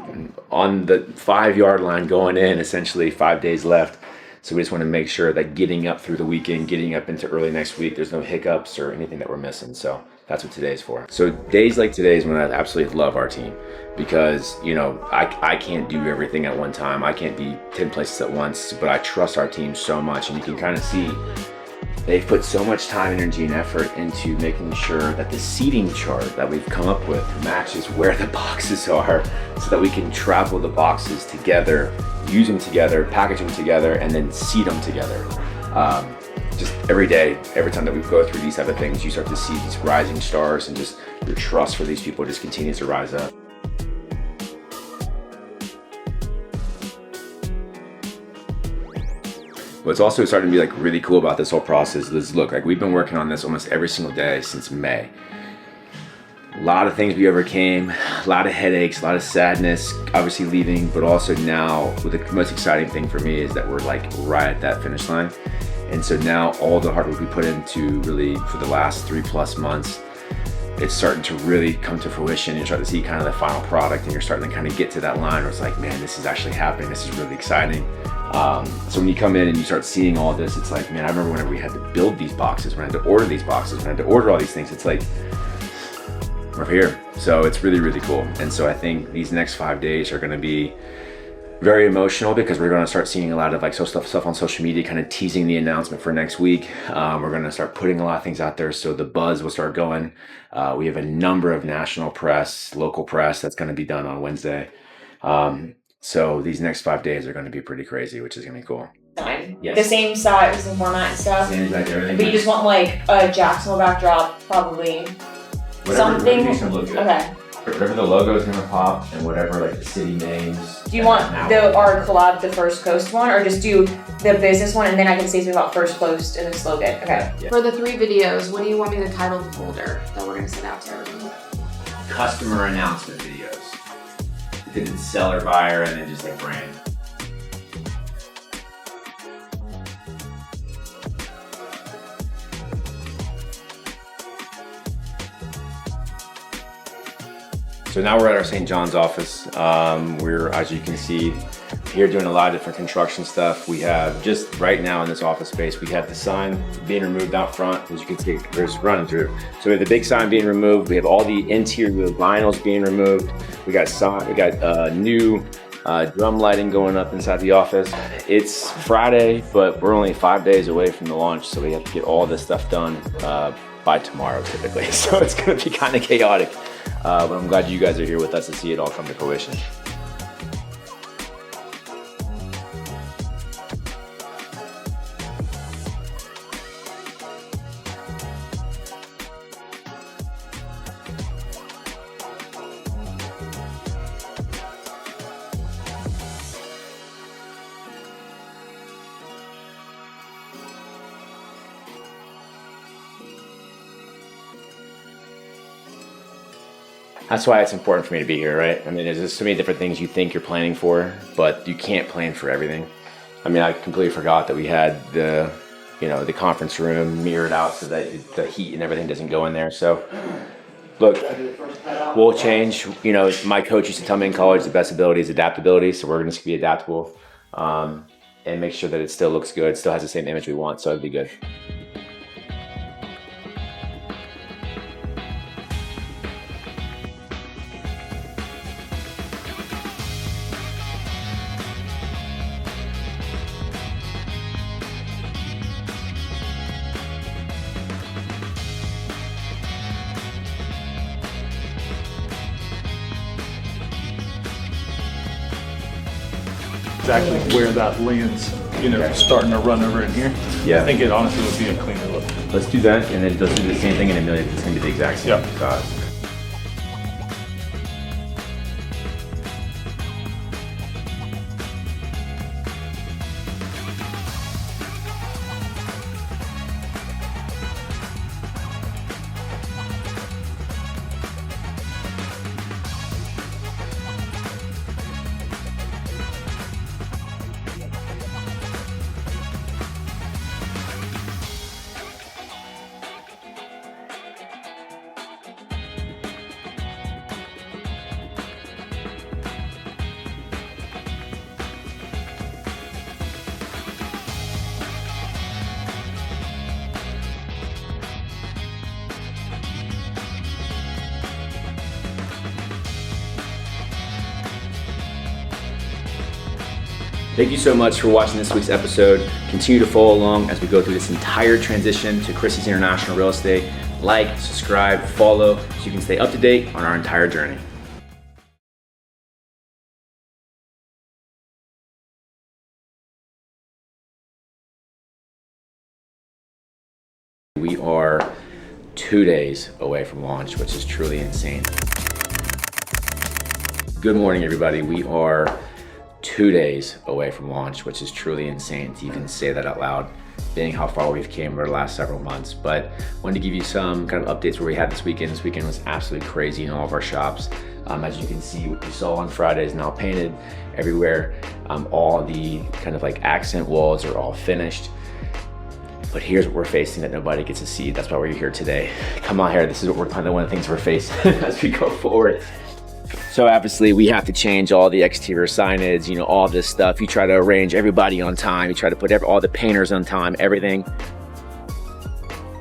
on the 5-yard line going in, essentially 5 days left. So we just want to make sure that getting up through the weekend, getting up into early next week, there's no hiccups or anything that we're missing. So that's what today's for. So days like today is when I absolutely love our team, because, you know, I can't do everything at one time. I can't be 10 places at once, but I trust our team so much. And you can kind of see they've put so much time, energy, and effort into making sure that the seating chart that we've come up with matches where the boxes are, so that we can travel the boxes together, use them together, package them together, and then seat them together. Just every day, every time that we go through these type of things, you start to see these rising stars, and just your trust for these people just continues to rise up. What's also starting to be like really cool about this whole process is, look, like we've been working on this almost every single day since May. A lot of things we overcame, a lot of headaches, a lot of sadness, obviously leaving, but also now, the most exciting thing for me is that we're like right at that finish line. And so now all the hard work we put into really for the last 3+ months, it's starting to really come to fruition. You're starting to see kind of the final product, and you're starting to kind of get to that line where it's like, man, this is actually happening. This is really exciting. So when you come in and you start seeing all this, it's like, man, I remember whenever we had to build these boxes, when I had to order these boxes, when I had to order all these things, it's like, we're here. So it's really, really cool. And so I think these next 5 days are going to be very emotional, because we're going to start seeing a lot of like stuff on social media, kind of teasing the announcement for next week. We're going to start putting a lot of things out there, so the buzz will start going. We have a number of national press, local press that's going to be done on Wednesday. So these next 5 days are going to be pretty crazy, which is going to be cool. Yes. The same size and format and stuff. Same exact everything. But you just want like a Jacksonville backdrop, probably. Whatever's gonna look good. Okay. Whatever the logo is going to pop, and whatever like the city names. Do you want our collab, the First Coast one, or just do the business one, and then I can say something about First Coast and the slogan? Okay. Yeah. For the 3 videos, what do you want me to title the folder that we're gonna send out to everyone? Customer announcement videos. Because it's seller, buyer, and then just like brand. So now we're at our St. John's office. We're, as you can see, here doing a lot of different construction stuff. We have just right now in this office space, we have the sign being removed out front. As you can see, there's running through. So we have the big sign being removed. We have all the interior vinyls being removed. We got new drum lighting going up inside the office. It's Friday, but we're only 5 days away from the launch, so we have to get all this stuff done by tomorrow typically. So it's gonna be kind of chaotic. But I'm glad you guys are here with us to see it all come to fruition. That's why it's important for me to be here, right? I mean, there's just so many different things you think you're planning for, but you can't plan for everything. I mean, I completely forgot that we had the conference room mirrored out so that the heat and everything doesn't go in there. So, look, we'll change. You know, my coach used to tell me in college, the best ability is adaptability. So we're going to be adaptable and make sure that it still looks good, still has the same image we want. So it'd be good. exactly where that lands, you know, starting to run over in here. Yeah. I think it honestly would be a cleaner look. Let's do that, and then let's do the same thing in Amelia. It's gonna be the exact same size. Thank you so much for watching this week's episode. Continue to follow along as we go through this entire transition to Christie's International Real Estate. Like, subscribe, follow, so you can stay up to date on our entire journey. We are 2 days away from launch, which is truly insane. Good morning, everybody. We are 2 days away from launch, which is truly insane to even say that out loud, being how far we've came over the last several months. But wanted to give you some kind of updates where we had this weekend. This weekend was absolutely crazy in all of our shops. As you can see, what you saw on Friday is now painted everywhere. All the kind of like accent walls are all finished. But here's what we're facing that nobody gets to see. That's why we're here today. Come on here. This is what we're kind of one of the things we're facing as we go forward. So obviously we have to change all the exterior signage, you know, all this stuff. You try to arrange everybody on time. You try to put all the painters on time, everything.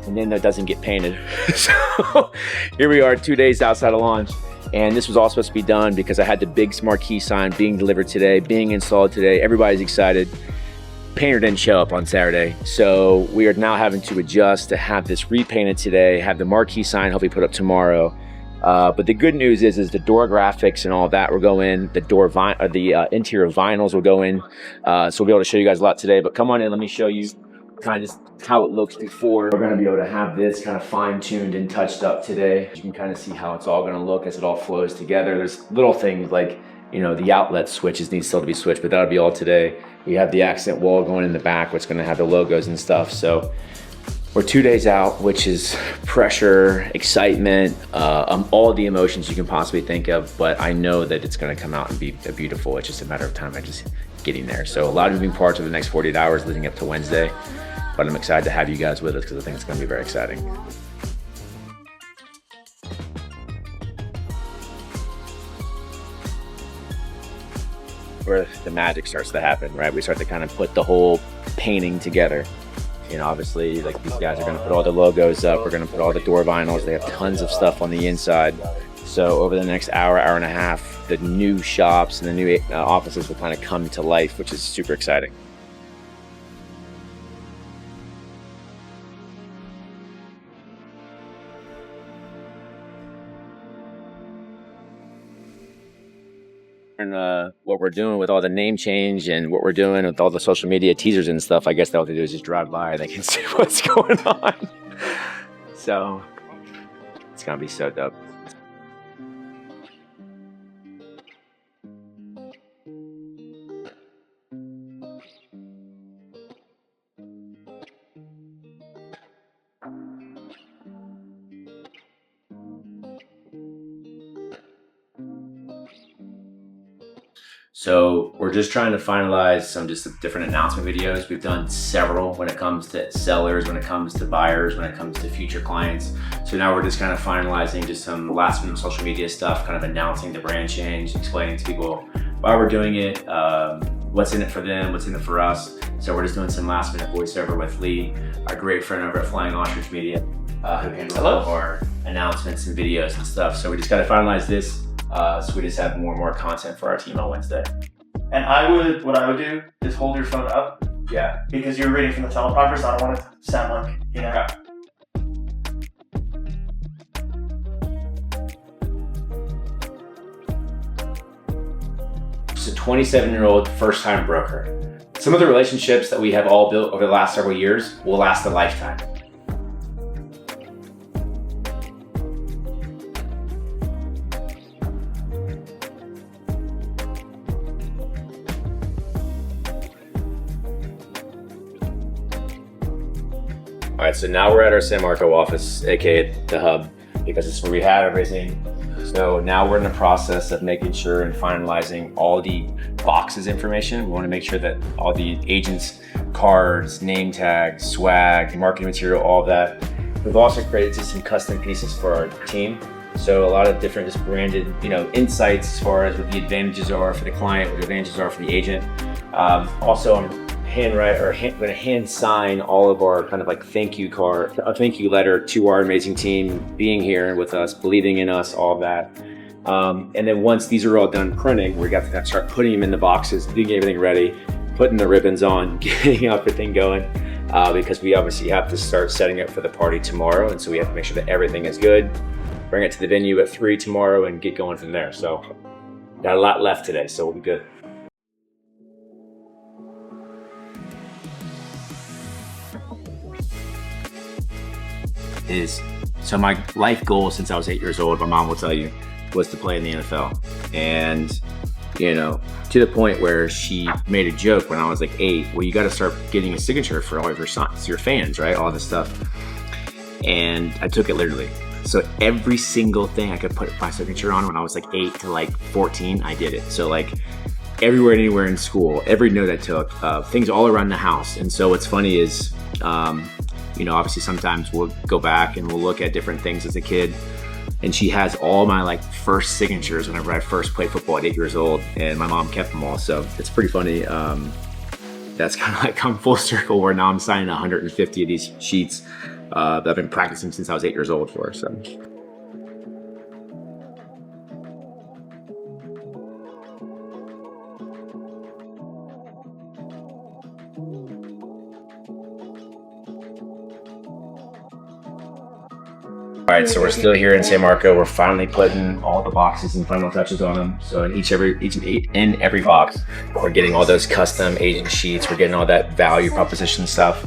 And then that doesn't get painted. So here we are 2 days outside of launch. And this was all supposed to be done because I had the big marquee sign being delivered today, being installed today. Everybody's excited. Painter didn't show up on Saturday. So we are now having to adjust to have this repainted today, have the marquee sign hopefully put up tomorrow. But the good news is the door graphics and all that will go in. The interior vinyls will go in. So we'll be able to show you guys a lot today. But come on in, let me show you kind of how it looks before. We're going to be able to have this kind of fine-tuned and touched up today. You can kind of see how it's all going to look as it all flows together. There's little things like, you know, the outlet switches need still to be switched, but that'll be all today. We have the accent wall going in the back, which is going to have the logos and stuff. So we're 2 days out, which is pressure, excitement, all the emotions you can possibly think of, but I know that it's gonna come out and be beautiful. It's just a matter of time, just getting there. So a lot of moving parts over the next 48 hours leading up to Wednesday, but I'm excited to have you guys with us because I think it's gonna be very exciting. Where the magic starts to happen, right? We start to kind of put the whole painting together. You know, obviously, like these guys are going to put all the logos up. We're going to put all the door vinyls. They have tons of stuff on the inside. So over the next hour, hour and a half, the new shops and the new offices will kind of come to life, which is super exciting. And what we're doing with all the name change and what we're doing with all the social media teasers and stuff, I guess all they do is just drive by and they can see what's going on. So it's gonna be so dope. So we're just trying to finalize some just different announcement videos. We've done several when it comes to sellers, when it comes to buyers, when it comes to future clients. So now we're just kind of finalizing just some last minute social media stuff, kind of announcing the brand change, explaining to people why we're doing it, what's in it for them, what's in it for us. So we're just doing some last minute voiceover with Lee, our great friend over at Flying Ostrich Media, who handles all of our announcements and videos and stuff. So we just got to finalize this. So we just have more and more content for our team on Wednesday. And what I would do is hold your phone up. Yeah. Because you're reading from the teleprompter, so I don't want it to sound like, you know. Okay. just a 27-year-old first-time broker. Some of the relationships that we have all built over the last several years will last a lifetime. All right, so now we're at our San Marco office, aka the hub, because it's where we have everything. So now we're in the process of making sure and finalizing all the boxes information. We want to make sure that all the agents' cards, name tags, swag, marketing material, all of that. We've also created just some custom pieces for our team. So a lot of different just branded, insights as far as what the advantages are for the client, what the advantages are for the agent. Also, I'm going to hand sign all of our kind of like thank you letter to our amazing team being here with us, believing in us, all of that. And then once these are all done printing, we got to start putting them in the boxes, getting everything ready, putting the ribbons on, getting everything going, because we obviously have to start setting up for the party tomorrow. And so we have to make sure that everything is good, bring it to the venue at 3 tomorrow and get going from there. So got a lot left today, so we'll be good. So my life goal since I was 8 years old, my mom will tell you, was to play in the NFL. And, to the point where she made a joke when I was like 8, well, you got to start getting a signature for all of your fans, right? All this stuff. And I took it literally. So every single thing I could put my signature on when I was like 8 to like 14, I did it. So like everywhere and anywhere in school, every note I took, things all around the house. And so what's funny is, obviously sometimes we'll go back and we'll look at different things as a kid, and she has all my like first signatures whenever I first played football at 8 years old, and my mom kept them all. So it's pretty funny. That's kind of like come full circle where now I'm signing 150 of these sheets that I've been practicing since I was 8 years old for. So. All right, so we're still here in San Marco. We're finally putting all the boxes and final touches on them. So in every box, we're getting all those custom agent sheets. We're getting all that value proposition stuff.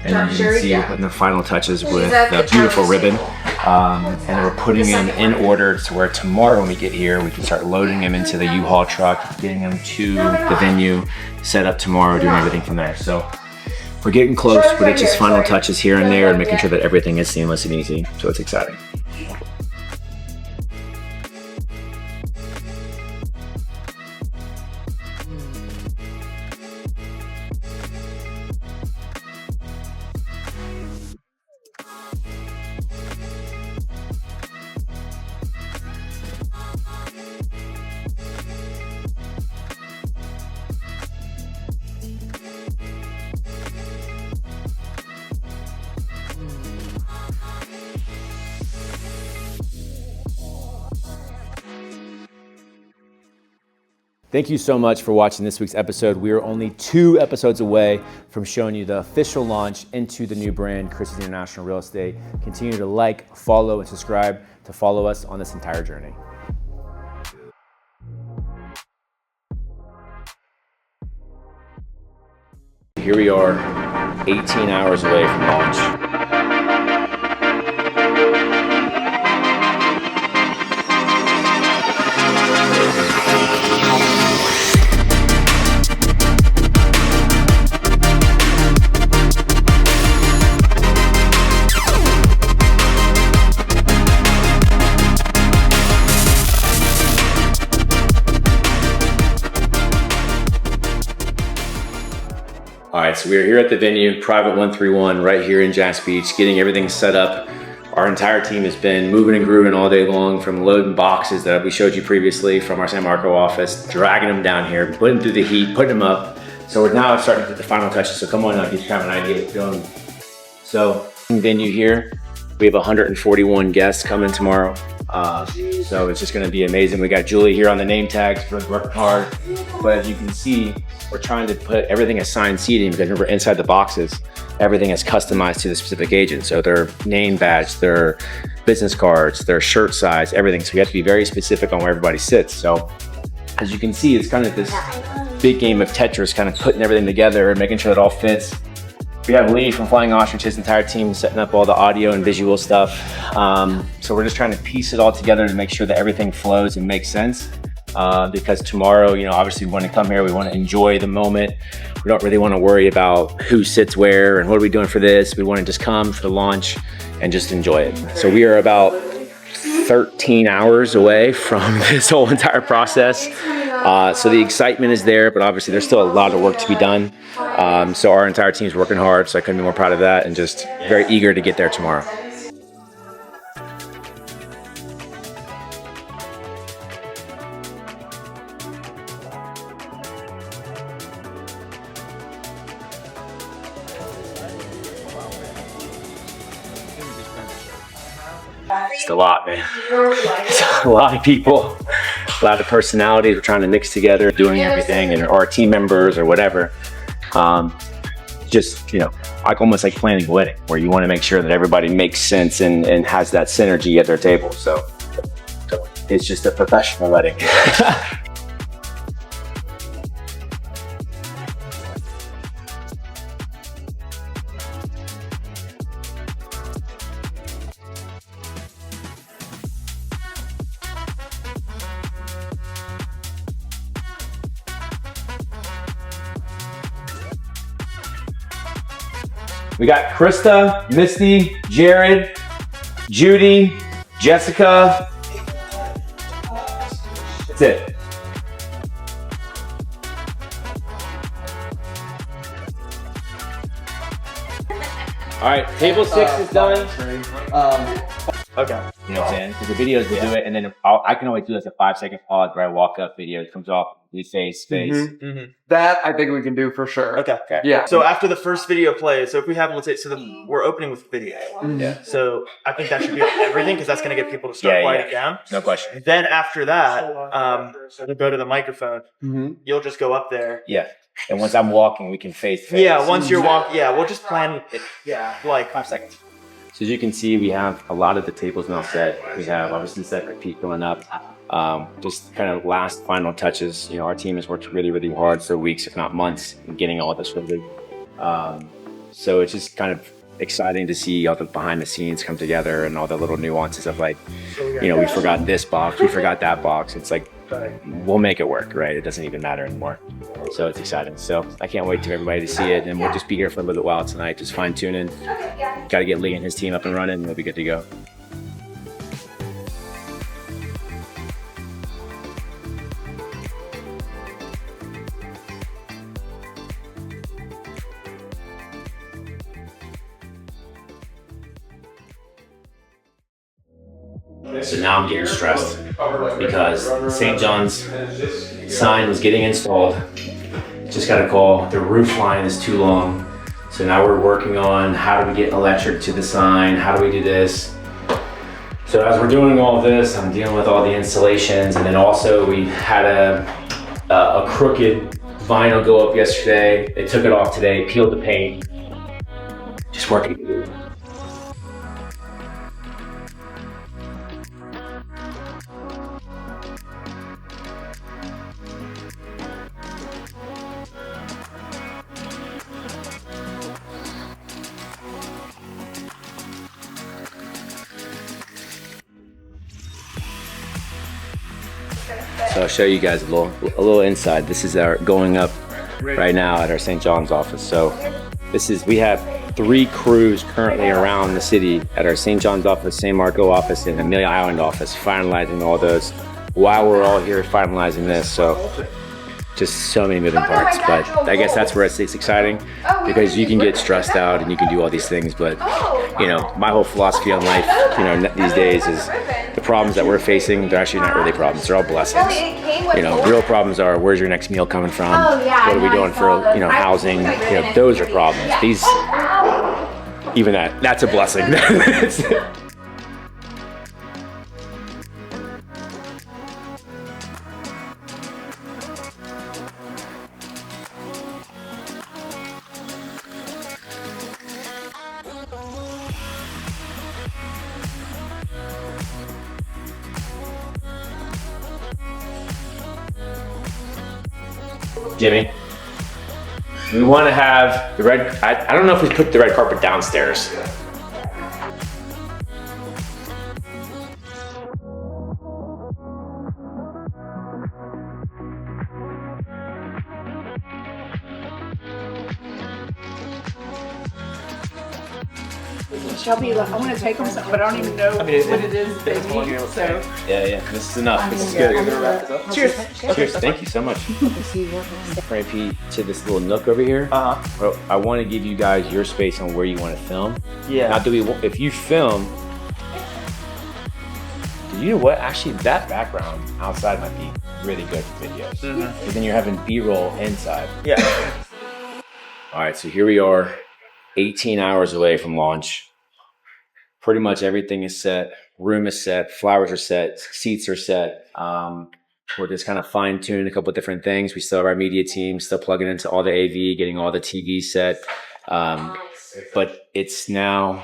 And you can see we're putting the final touches with the beautiful ribbon. And we're putting them in order to where tomorrow when we get here, we can start loading them into the U-Haul truck, getting them to the venue, set up tomorrow, doing everything from there. So we're getting close, but it's just final touches here and there and making sure that everything is seamless and easy. So it's exciting. Thank you so much for watching this week's episode. We are only 2 episodes away from showing you the official launch into the new brand, Christie International Real Estate. Continue to like, follow, and subscribe to follow us on this entire journey. Here we are, 18 hours away from launch. All right, so we're here at the venue, Private 131, right here in Jax Beach, getting everything set up. Our entire team has been moving and grooving all day long, from loading boxes that we showed you previously from our San Marco office, dragging them down here, putting them through the heat, putting them up. So we're now starting to put the final touches. So come on now, get kind of an idea of going. So venue here, we have 141 guests coming tomorrow. So it's just gonna be amazing. We got Julie here on the name tags, working hard. But as you can see, we're trying to put everything assigned seating, because remember, inside the boxes, everything is customized to the specific agent. So their name badge, their business cards, their shirt size, everything. So we have to be very specific on where everybody sits. So as you can see, it's kind of this big game of Tetris, kind of putting everything together and making sure it all fits. We have Lee from Flying Ostrich, his entire team setting up all the audio and visual stuff. So we're just trying to piece it all together to make sure that everything flows and makes sense. Because tomorrow, you know, obviously we want to come here, we want to enjoy the moment. We don't really want to worry about who sits where and what are we doing for this. We want to just come for the launch and just enjoy it. So we are about 13 hours away from this whole entire process. So the excitement is there, but obviously there's still a lot of work to be done. So our entire team's working hard, so I couldn't be more proud of that and just very eager to get there tomorrow. It's a lot, man. It's a lot of people, a lot of personalities we're trying to mix together, doing everything, and our team members or whatever. Just, you know, like almost like planning a wedding, where you want to make sure that everybody makes sense and has that synergy at their table. So it's just a professional wedding. We got Krista, Misty, Jared, Judy, Jessica. That's it. All right, table 6 is done. Okay. You know what I'm saying? Because the videos will do it, and then I can always do this a 5-second pause where I walk up, video comes off, you face. That I think we can do for sure. Okay. Yeah. So after the first video plays, so if we have, let's say, we're opening with video. Yeah. So I think that should be everything, because that's going to get people to start writing down. No question. Then after that, we'll go to the microphone. You'll just go up there. Yeah. And once I'm walking, we can face to face. Yeah. Once you're walking, we'll just plan it. Like 5 seconds. So as you can see, we have a lot of the tables now set. We have obviously set repeat going up. Just kind of last final touches. You know, our team has worked really, really hard for weeks, if not months, in getting all this ready. So it's just kind of exciting to see all the behind the scenes come together and all the little nuances of like, you know, we forgot this box, we forgot that box. It's like, we'll make it work, right? It doesn't even matter anymore. So it's exciting. So I can't wait for everybody to see it, and we'll just be here for a little while tonight, just fine tuning. Got to get Lee and his team up and running, and we'll be good to go. So now I'm getting stressed because the St. John's sign was getting installed. Just got a call, the roof line is too long. So now we're working on how do we get electric to the sign, how do we do this? So as we're doing all of this, I'm dealing with all the installations, and then also we had a crooked vinyl go up yesterday. They took it off today, peeled the paint. Just working. So I'll show you guys a little inside. This is our going up right now at our St. John's office. So we have 3 crews currently around the city at our St. John's office, San Marco office, and Amelia Island office, finalizing all those while we're all here finalizing this. So just so many moving parts, but I guess that's where it's exciting, because you can get stressed out and you can do all these things, but you know, my whole philosophy on life, you know, these days is the problems that we're facing, they're actually not really problems, they're all blessings. You know, real problems are, where's your next meal coming from? What are we doing for, you know, housing? You know, those are problems. These, even that's a blessing. Jimmy, we want to have the red, I don't know if we put the red carpet downstairs. Shelby, I want to take them something, but I don't even know what it is they need, so. Yeah, this is enough. This is good. Cheers. Cheers, thank you so much. Frank Pete, to this little nook over here. Bro, I want to give you guys your space on where you want to film. Yeah. Now, if you film, you know what? Actually, that background outside might be really good for videos. Because then you're having B-roll inside. Yeah. All right, so here we are, 18 hours away from launch. Pretty much everything is set. Room is set. Flowers are set. Seats are set. We're just kind of fine-tuning a couple of different things. We still have our media team, still plugging into all the AV, getting all the TV set. But it's now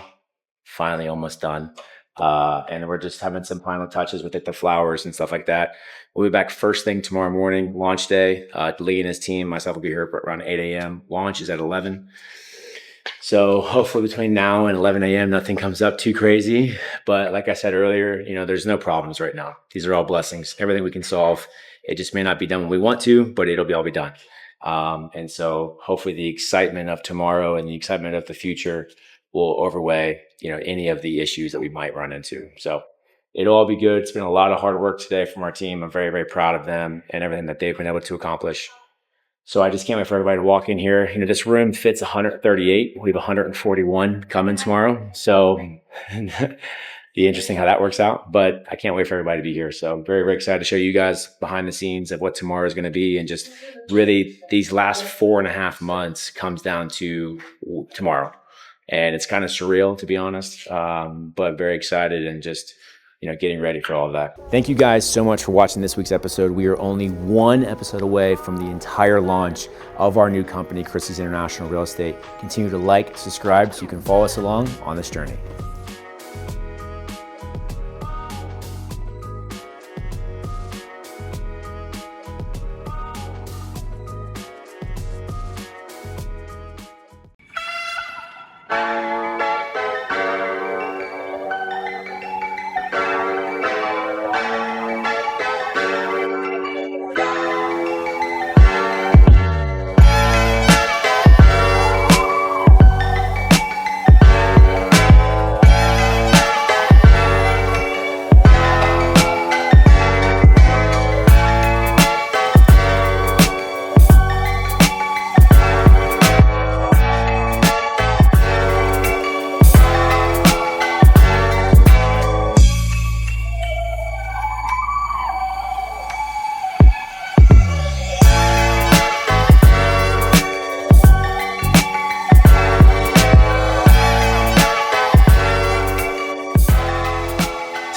finally almost done. And we're just having some final touches with it, the flowers and stuff like that. We'll be back first thing tomorrow morning, launch day. Lee and his team, myself will be here around 8 a.m. Launch is at 11. So hopefully between now and 11 a.m., nothing comes up too crazy. But like I said earlier, there's no problems right now. These are all blessings. Everything we can solve. It just may not be done when we want to, but it'll all be done. And so hopefully the excitement of tomorrow and the excitement of the future will overweigh, any of the issues that we might run into. So it'll all be good. It's been a lot of hard work today from our team. I'm very, very proud of them and everything that they've been able to accomplish. So I just can't wait for everybody to walk in here. This room fits 138. We have 141 coming tomorrow. So be interesting how that works out, but I can't wait for everybody to be here. So I'm very, very excited to show you guys behind the scenes of what tomorrow is going to be. And just really these last 4.5 months comes down to tomorrow. And it's kind of surreal, to be honest, but very excited and just getting ready for all of that. Thank you guys so much for watching this week's episode. We are only one episode away from the entire launch of our new company, Christie's International Real Estate. Continue to like, subscribe so you can follow us along on this journey.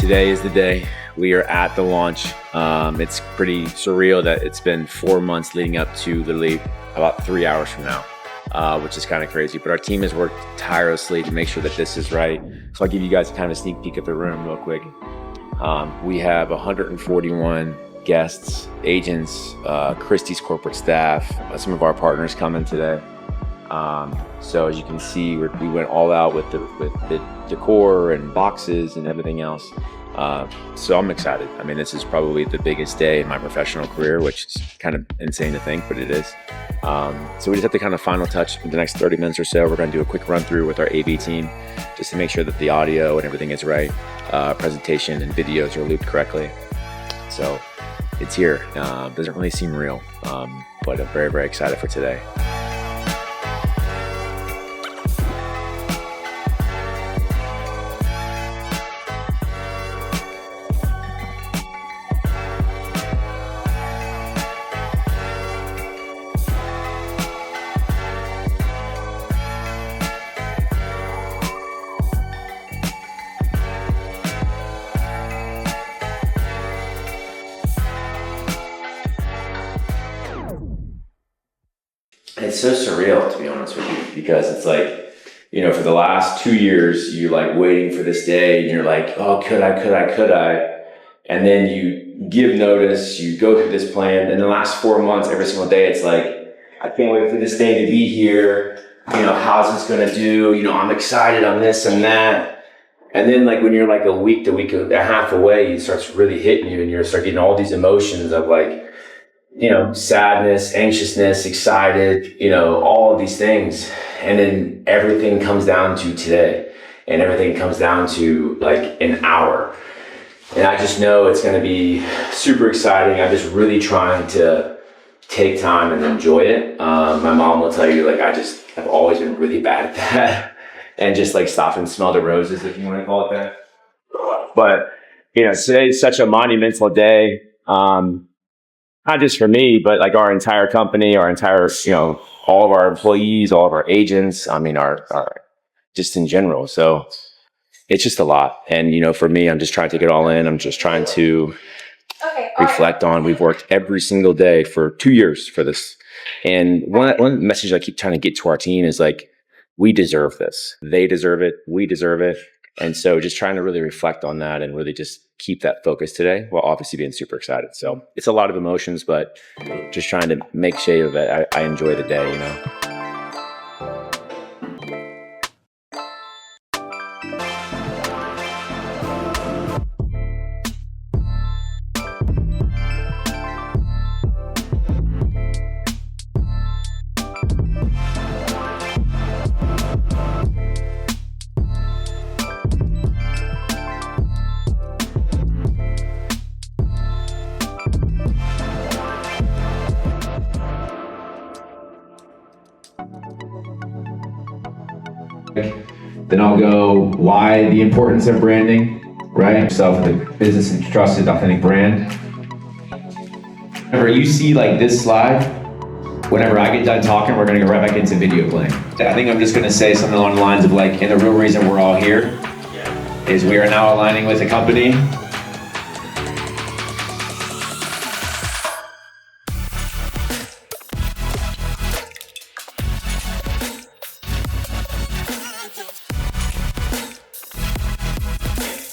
Today is the day. We are at the launch. It's pretty surreal that it's been 4 months leading up to literally about 3 hours from now, which is kind of crazy. But our team has worked tirelessly to make sure that this is right. So I'll give you guys kind of a sneak peek of the room real quick. We have 141 guests, agents, Christie's corporate staff, some of our partners coming today. So as you can see, we went all out with the decor and boxes and everything else. So I'm excited. I mean, this is probably the biggest day in my professional career, which is kind of insane to think, but it is. So we just have the kind of final touch in the next 30 minutes or so. We're going to do a quick run through with our AV team just to make sure that the audio and everything is right. Presentation and videos are looped correctly. So it's here. Doesn't really seem real, but I'm very, very excited for today. It's so surreal, to be honest with you, because it's like, for the last 2 years, you're like waiting for this day and you're like, oh, could I? And then you give notice, you go through this plan. In the last 4 months, every single day, it's like, I can't wait for this day to be here. You know, how's this gonna do? You know, I'm excited on this and that. And then like when you're like a week and a half away, it starts really hitting you and you start getting all these emotions of like, you know, sadness, anxiousness, excited, you know, all of these things. And then everything comes down to today, and everything comes down to like an hour. And I just know it's going to be super exciting. I'm just really trying to take time and enjoy it. My mom will tell you, like, I've always been really bad at that. And just like stop and smell the roses, if you want to call it that. But, you know, today's such a monumental day. Not just for me, but like our entire company, our entire, you know, all of our employees, all of our agents, I mean, our just in general. So it's just a lot. And, you know, for me, I'm just trying to take it all in. I'm just trying to reflect on, we've worked every single day for 2 years for this. And one message I keep trying to get to our team is like, we deserve this. They deserve it. We deserve it. And so just trying to really reflect on that and really just keep that focus today while obviously being super excited. So it's a lot of emotions, but just trying to make sure that I enjoy the day, you know. Then I'll go, why the importance of branding, right? Yourself, the business and trusted, authentic brand. Whenever you see like this slide, whenever I get done talking, we're gonna go right back into video playing. I think I'm just gonna say something along the lines of like, and the real reason we're all here is we are now aligning with a company .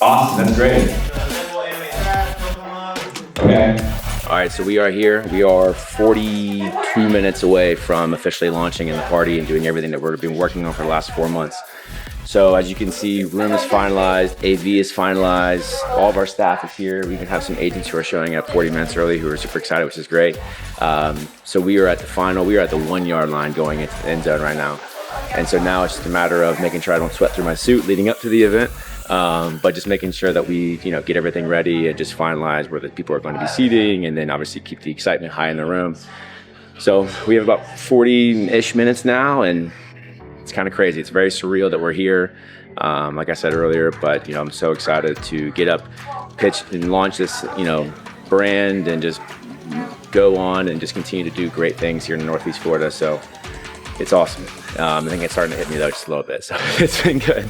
Awesome, that's great. Okay. All right, so we are here. We are 42 minutes away from officially launching in the party and doing everything that we've been working on for the last 4 months. So as you can see, room is finalized, AV is finalized, all of our staff is here. We even have some agents who are showing up 40 minutes early who are super excited, which is great. So we are at the final, we are at the 1 yard line going into the end zone right now. And so now it's just a matter of making sure I don't sweat through my suit leading up to the event. But just making sure that we, you know, get everything ready and just finalize where the people are going to be seating, and then obviously keep the excitement high in the room. So we have about 40-ish minutes now, and it's kind of crazy. It's very surreal that we're here, like I said earlier, but, you know, I'm so excited to get up, pitch and launch this, you know, brand and just go on and just continue to do great things here in Northeast Florida. So it's awesome. I think it's starting to hit me though just a little bit, so it's been good.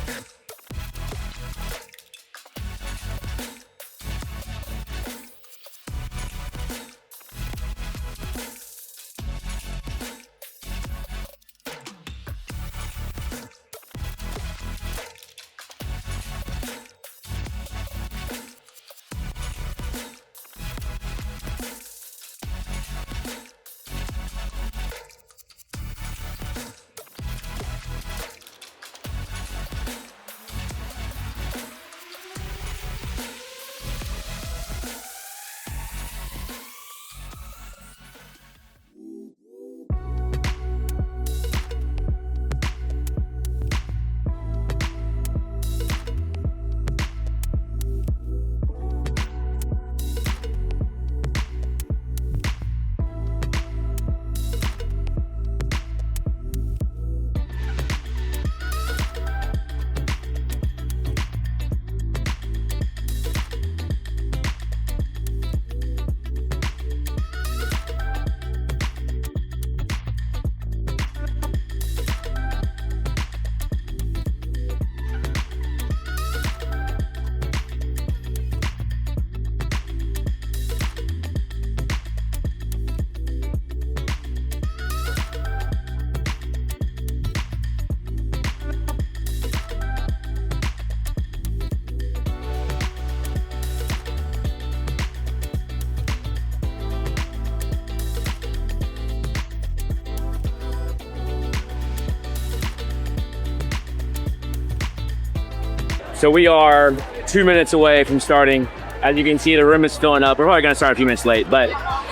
So we are 2 minutes away from starting. As you can see, the room is filling up. We're probably gonna start a few minutes late, but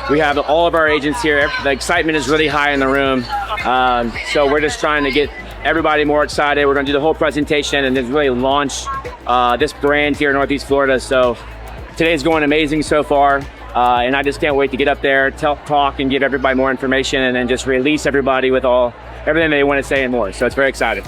we have all of our agents here. The excitement is really high in the room. So we're just trying to get everybody more excited. We're gonna do the whole presentation and just really launch this brand here in Northeast Florida. So today's going amazing so far. And I just can't wait to get up there, talk and give everybody more information and then just release everybody with everything they want to say and more. So it's very exciting.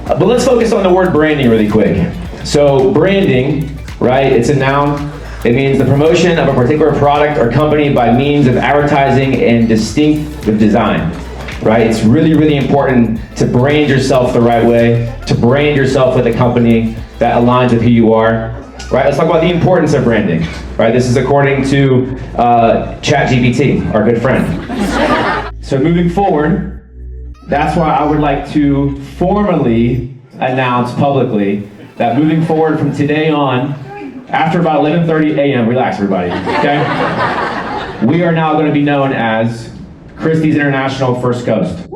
But let's focus on the word branding really quick. So branding, right, it's a noun. It means the promotion of a particular product or company by means of advertising and distinctive design, right? It's really, really important to brand yourself the right way, to brand yourself with a company that aligns with who you are, right? Let's talk about the importance of branding, right? This is according to ChatGPT, our good friend. So moving forward, that's why I would like to formally announce publicly that moving forward from today on, after about 11:30 a.m., relax everybody, okay? We are now going to be known as Christie's International First Coast.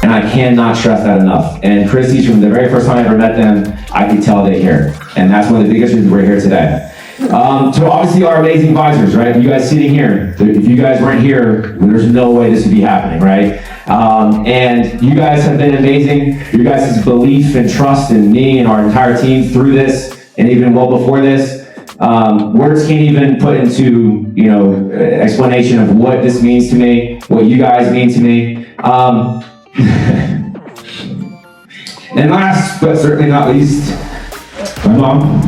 I cannot stress that enough. And Christie's, from the very first time I ever met them, I could tell they're here. And that's one of the biggest reasons we're here today. So obviously our amazing advisors, right? You guys sitting here, if you guys weren't here, there's no way this would be happening, right? And you guys have been amazing. Your guys' belief and trust in me and our entire team through this, and even well before this. Words can't even put into, explanation of what this means to me, what you guys mean to me. And last, but certainly not least, my mom.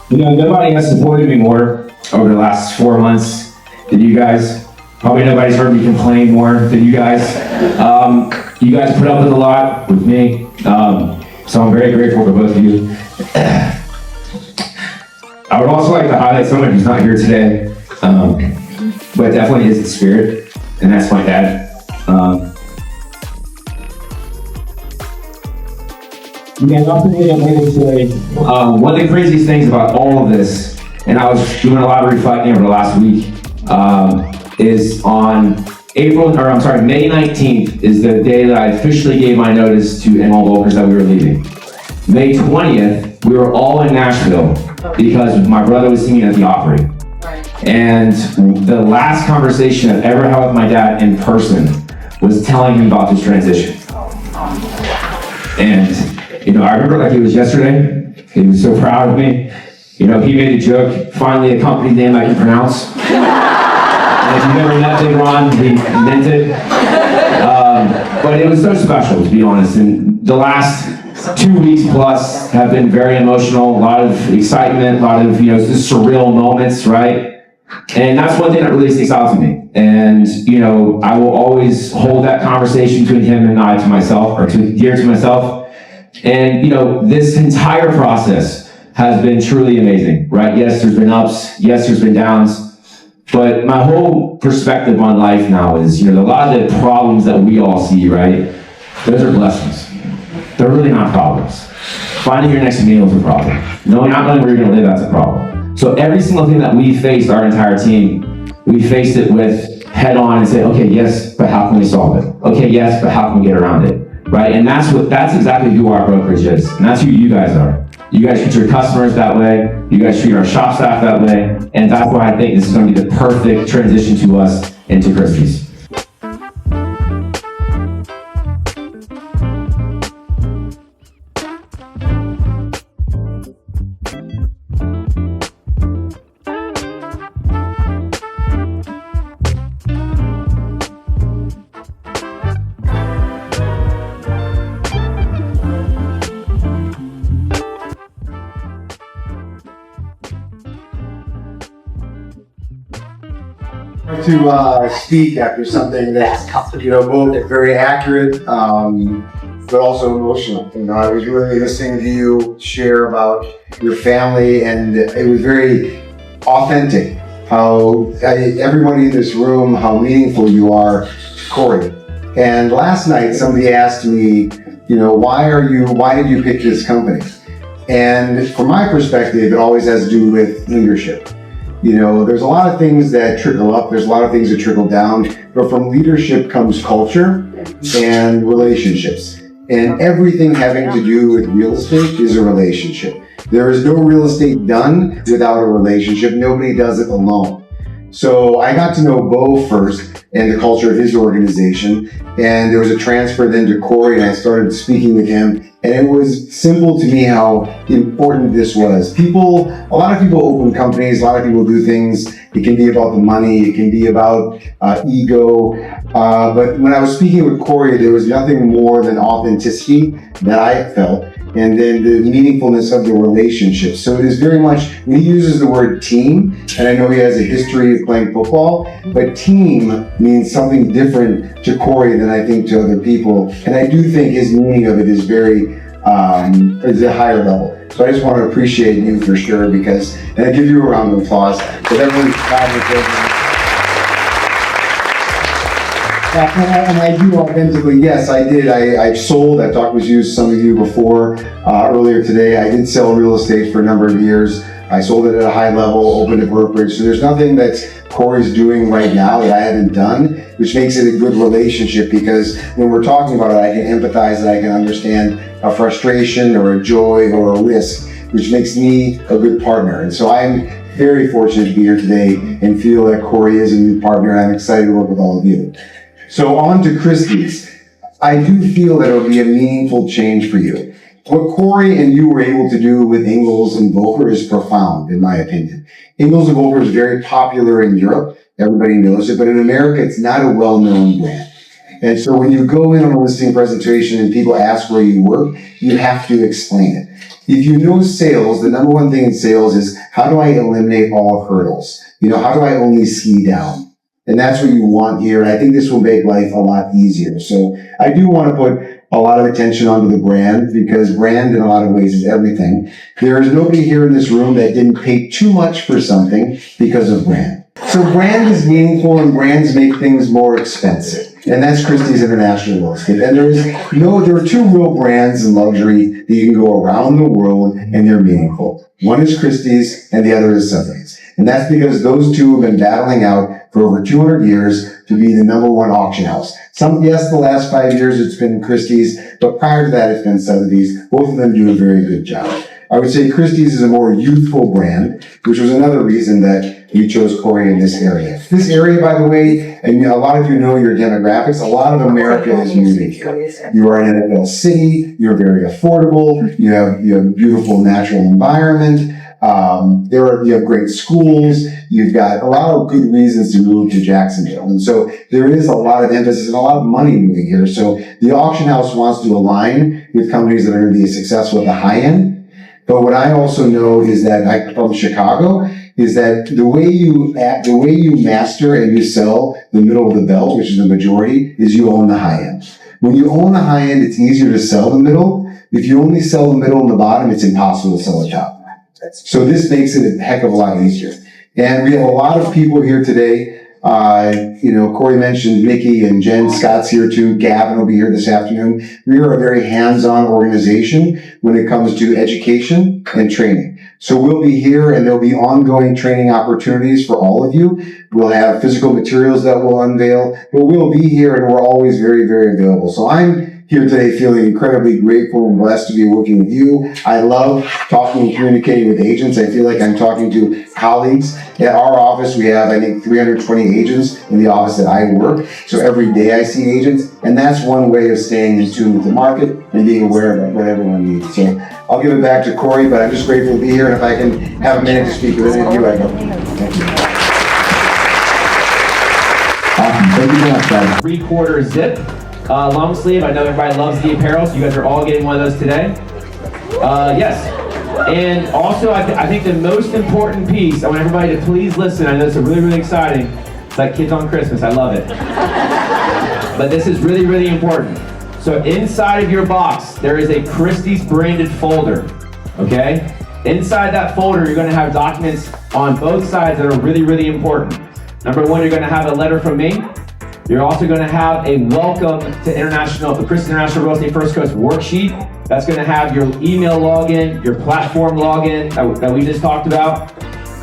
Nobody has supported me more over the last 4 months than you guys. Probably nobody's heard me complain more than you guys. You guys put up with a lot with me. So I'm very grateful for both of you. I would also like to highlight someone who's not here today, but definitely is in spirit, and that's my dad. One of the craziest things about all of this, and I was doing a lot of reflecting over the last week, is on May 19th is the day that I officially gave my notice to Engel Volkers that we were leaving. May 20th, we were all in Nashville because my brother was singing at the Opry. And the last conversation I've ever had with my dad in person was telling him about this transition. And, I remember like it was yesterday. He was so proud of me. He made a joke, finally a company name I can pronounce. If you've never met Big Ron, he meant it. But it was so special, to be honest. And the last 2 weeks plus have been very emotional, a lot of excitement, a lot of, just surreal moments, right? And that's one thing that really sticks out to me. And, I will always hold that conversation between him and I to myself, or dear to myself. And, this entire process has been truly amazing, right? Yes, there's been ups. Yes, there's been downs. But my whole perspective on life now is, a lot of the problems that we all see, right? Those are blessings. They're really not problems. Finding your next meal is a problem. Not knowing where you're going to live, that's a problem. So every single thing that we faced, our entire team, we faced it with head on and say, okay, yes, but how can we solve it? Okay, yes, but how can we get around it? Right? And that's exactly who our brokerage is. And that's who you guys are. You guys treat your customers that way. You guys treat our shop staff that way. And that's why I think this is going to be the perfect transition to us into Christie's. To speak after something that's both very accurate but also emotional. I was really listening to you share about your family, and it was very authentic how everybody in this room, how meaningful you are to Corey. And last night somebody asked me, why did you pick this company? And from my perspective, it always has to do with leadership. There's a lot of things that trickle up, there's a lot of things that trickle down, but from leadership comes culture and relationships. And everything having to do with real estate is a relationship. There is no real estate done without a relationship. Nobody does it alone. So I got to know Bo first and the culture of his organization. And there was a transfer then to Corey, and I started speaking with him. And it was simple to me how important this was. A lot of people open companies, a lot of people do things. It can be about the money, it can be about ego. But when I was speaking with Corey, there was nothing more than authenticity that I felt, and then the meaningfulness of the relationship. So it is very much, he uses the word team, and I know he has a history of playing football, but team means something different to Corey than I think to other people. And I do think his meaning of it is is a higher level. So I just want to appreciate you for sure, and I give you a round of applause. And I do authentically, yes, I did. I've sold, I've talked with some of you before, earlier today. I did sell real estate for a number of years. I sold it at a high level, opened a brokerage. So there's nothing that Corey's doing right now that I haven't done, which makes it a good relationship, because when we're talking about it, I can empathize and I can understand a frustration or a joy or a risk, which makes me a good partner. And so I'm very fortunate to be here today and feel that Corey is a new partner, and I'm excited to work with all of you. So on to Christie's. I do feel that it'll be a meaningful change for you. What Corey and you were able to do with Engels and Volkers is profound, in my opinion. Engels and Volkers is very popular in Europe. Everybody knows it, but in America, it's not a well-known brand. And so when you go in on a listing presentation and people ask where you work, you have to explain it. If you know sales, the number one thing in sales is, how do I eliminate all hurdles? How do I only ski down? And that's what you want here. And I think this will make life a lot easier. So I do want to put a lot of attention onto the brand, because brand in a lot of ways is everything. There is nobody here in this room that didn't pay too much for something because of brand. So brand is meaningful, and brands make things more expensive. And that's Christie's International Real Estate. And there are two real brands in luxury that you can go around the world and they're meaningful. One is Christie's and the other is Sotheby's. And that's because those two have been battling out for over 200 years to be the number one auction house. The last 5 years it's been Christie's, but prior to that it's been Sotheby's. Both of them do a very good job. I would say Christie's is a more youthful brand, which was another reason that we chose Corey in this area. This area, by the way, and a lot of you know your demographics, a lot of America is moving here. You are an NFL city, you're very affordable, you have beautiful natural environment, you have great schools, you've got a lot of good reasons to move to Jacksonville. And so there is a lot of emphasis and a lot of money moving here. So the auction house wants to align with companies that are going to be successful at the high end. But what I also know is that from Chicago, is that the way you master and you sell the middle of the belt, which is the majority, is you own the high end. When you own the high end, it's easier to sell the middle. If you only sell the middle and the bottom, it's impossible to sell the top. So this makes it a heck of a lot easier. And we have a lot of people here today Corey mentioned Mickey and Jen. Scott's here too. Gavin will be here this afternoon. We are a very hands-on organization when it comes to education and training. So we'll be here and there'll be ongoing training opportunities for all of you. We'll have physical materials that we'll unveil, but we'll be here and we're always very, very available. So I'm here today feeling incredibly grateful and blessed to be working with you. I love talking and communicating with agents. I feel like I'm talking to colleagues. At our office, we have, I think, 320 agents in the office that I work. So every day I see agents, and that's one way of staying in tune with the market and being aware of what everyone needs. So I'll give it back to Corey, but I'm just grateful to be here, and if I can have a minute to speak with any of you, I will. Thank you. Awesome. Thank you so much, guys. 3/4 zip. Long sleeve. I know everybody loves the apparel, so you guys are all getting one of those today. Yes. And also, I think the most important piece, I want everybody to please listen. I know it's really, really exciting. It's like kids on Christmas. I love it. But this is really, really important. So inside of your box, there is a Christie's branded folder. Okay? Inside that folder, you're going to have documents on both sides that are really, really important. Number one, you're going to have a letter from me. You're also going to have a welcome to the Christie International Real Estate First Coast worksheet. That's going to have your email login, your platform login that we just talked about.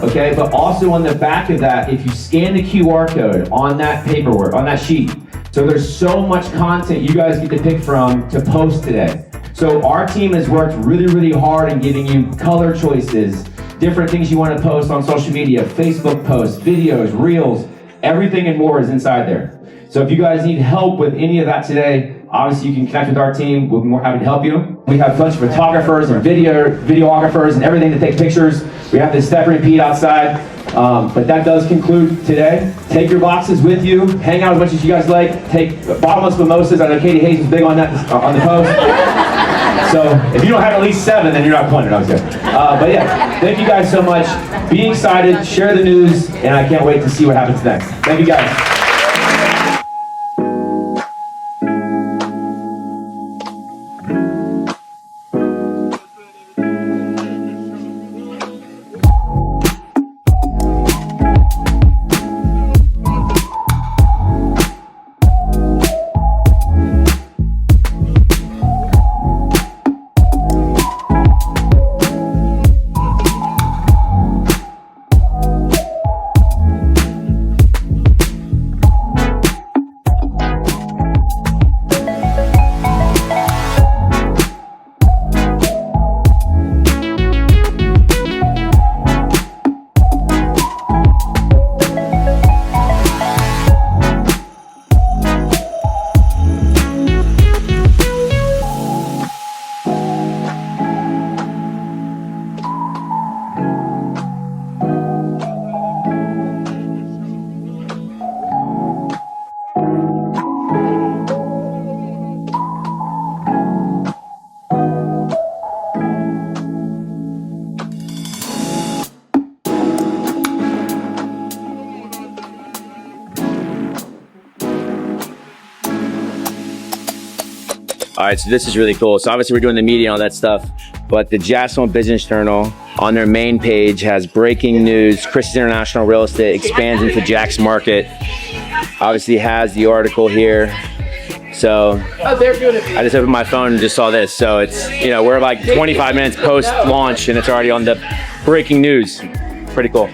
Okay, but also on the back of that, if you scan the QR code on that paperwork, on that sheet, so there's so much content you guys get to pick from to post today. So our team has worked really, really hard in giving you color choices, different things you want to post on social media, Facebook posts, videos, reels, everything and more is inside there. So if you guys need help with any of that today, obviously you can connect with our team. We'll be more happy to help you. We have a bunch of photographers and videographers and everything to take pictures. We have this step and repeat outside. But that does conclude today. Take your boxes with you. Hang out as much as you guys like. Take bottomless mimosas. I know Katie Hayes is big on that on the post. So if you don't have at least 7, then you're not pointed. I was good. But yeah, thank you guys so much. Be excited. Share the news. And I can't wait to see what happens next. Thank you guys. All right, so this is really cool. So obviously we're doing the media and all that stuff, but the Jacksonville Business Journal on their main page has breaking news. Christie International Real Estate expands into Jack's market. Obviously has the article here. So I just opened my phone and just saw this. So it's, we're like 25 minutes post launch and it's already on the breaking news. Pretty cool.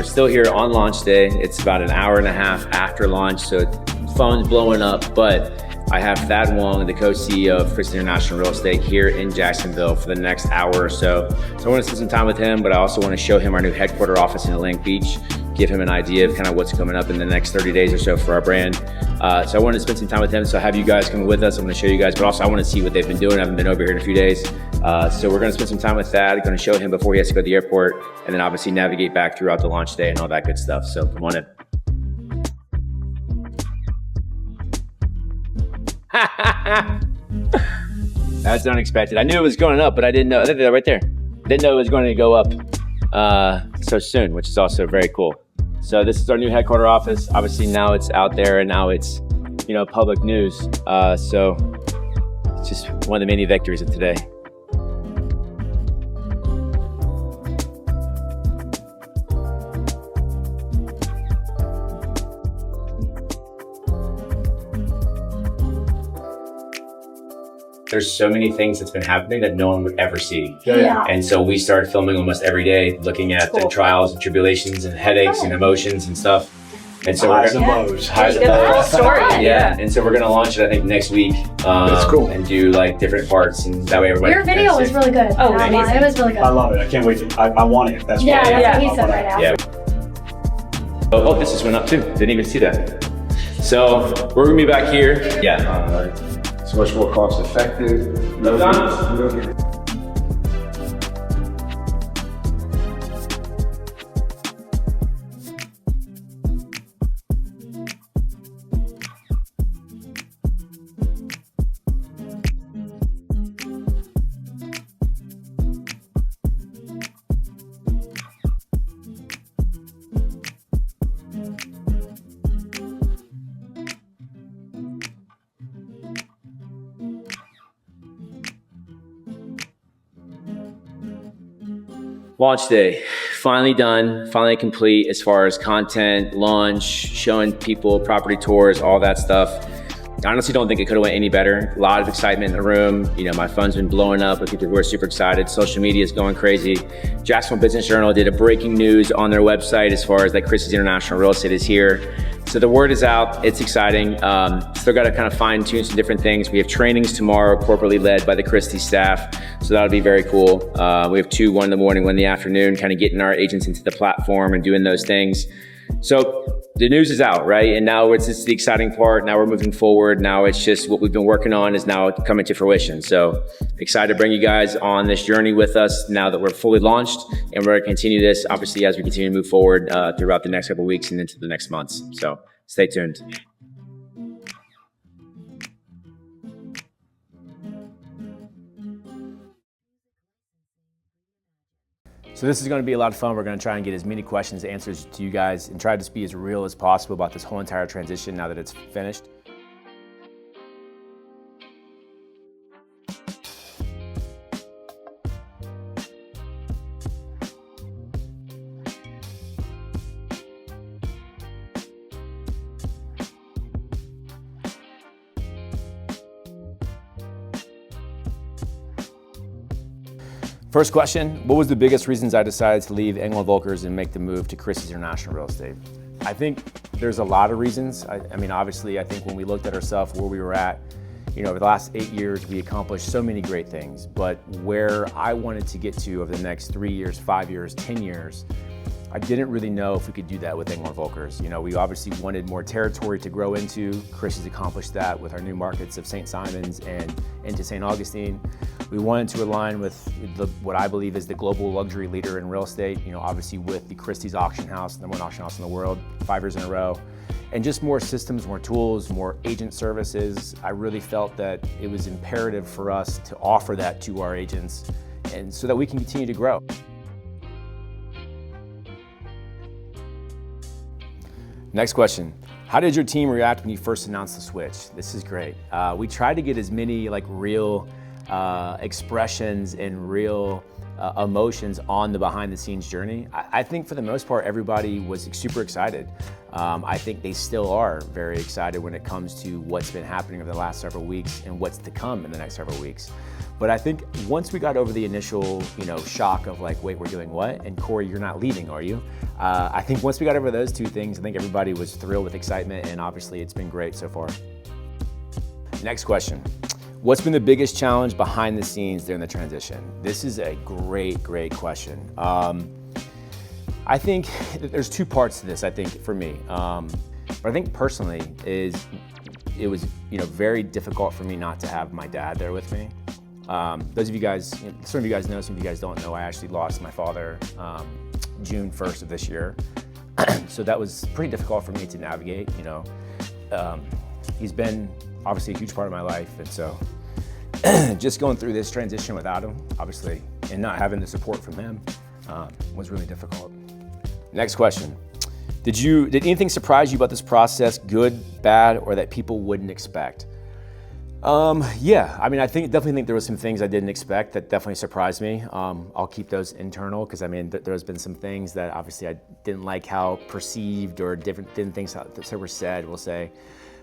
still here on launch day. It's about an hour and a half after launch, so phone's blowing up, but I have Thad Wong, the co-CEO of Christie International Real Estate, here in Jacksonville for the next hour or so. So I want to spend some time with him, but I also want to show him our new headquarter office in Atlantic Beach, give him an idea of kind of what's coming up in the next 30 days or so for our brand. So I wanted to spend some time with him. So I have you guys coming with us. I'm going to show you guys, but also I want to see what they've been doing. I haven't been over here in a few days. So we're going to spend some time with Thad. Going to show him before he has to go to the airport, and then obviously navigate back throughout the launch day and all that good stuff. So come on in. That's unexpected. I knew it was going up, but I didn't know. Right there. Didn't know it was going to go up so soon, which is also very cool. So this is our new headquarter office. Obviously now it's out there and now it's, public news. So it's just one of the many victories of today. There's so many things that's been happening that no one would ever see. Yeah. And so we started filming almost every day, looking at the trials and tribulations and headaches and emotions and stuff. And so highs and lows. Highs and lows. Yeah. And so we're gonna launch it, I think, next week. That's cool. And do like different parts, and that way everybody. Your video was really good. Oh, amazing. It was really good. I love it. I can't wait to. I want it. That's Yeah, what that's what he said right now. Yeah. Oh, this just went up too. Didn't even see that. So we're gonna be back here. Yeah. It's much more cost effective. Launch day, finally done, finally complete as far as content, launch, showing people property tours, all that stuff. I honestly don't think it could have went any better. A lot of excitement in the room. My phone's been blowing up. I think people are super excited. Social media is going crazy. Jacksonville Business Journal did a breaking news on their website as far as that Christie's International Real Estate is here. So the word is out, it's exciting. Still got to kind of fine tune some different things. We have trainings tomorrow, corporately led by the Christie staff. So that'll be very cool. We have two, one in the morning, one in the afternoon, kind of getting our agents into the platform and doing those things. So the news is out, right? And now it's the exciting part. Now we're moving forward. Now it's just what we've been working on is now coming to fruition. So excited to bring you guys on this journey with us now that we're fully launched. And we're gonna continue this, obviously, as we continue to move forward throughout the next couple of weeks and into the next months. So stay tuned. So this is going to be a lot of fun. We're going to try and get as many questions, answers to you guys, and try to be as real as possible about this whole entire transition now that it's finished. First question, what was the biggest reasons I decided to leave Engel Volkers and make the move to Christie's International Real Estate? I think there's a lot of reasons. I mean, obviously, I think when we looked at ourselves, where we were at, over the last 8 years, we accomplished so many great things, but where I wanted to get to over the next 3 years, 5 years, 10 years, I didn't really know if we could do that with Engel Volkers. We obviously wanted more territory to grow into. Christie's accomplished that with our new markets of St. Simons and into St. Augustine. We wanted to align with what I believe is the global luxury leader in real estate, obviously with the Christie's auction house, number one auction house in the world, 5 years in a row. And just more systems, more tools, more agent services. I really felt that it was imperative for us to offer that to our agents and so that we can continue to grow. Next question. How did your team react when you first announced the switch? This is great. We tried to get as many real expressions and real emotions on the behind the scenes journey. I think for the most part, everybody was super excited. I think they still are very excited when it comes to what's been happening over the last several weeks and what's to come in the next several weeks. But I think once we got over the initial, shock of like, wait, we're doing what? And Corey, you're not leaving, are you? I think once we got over those two things, I think everybody was thrilled with excitement, and obviously it's been great so far. Next question. What's been the biggest challenge behind the scenes during the transition? This is a great question. I think there's two parts to this, I think, for me. But I think personally it was very difficult for me not to have my dad there with me. Those of you guys, some of you guys know, some of you guys don't know, I actually lost my father June 1st of this year. So that was pretty difficult for me to navigate, He's been obviously a huge part of my life, and so just going through this transition without him, obviously, and not having the support from him was really difficult. Next question. Did anything surprise you about this process, good, bad, or that people wouldn't expect? Yeah, I mean, definitely think there was some things I didn't expect that definitely surprised me. I'll keep those internal because there's been some things that obviously I didn't like how perceived or different things that were said, we'll say.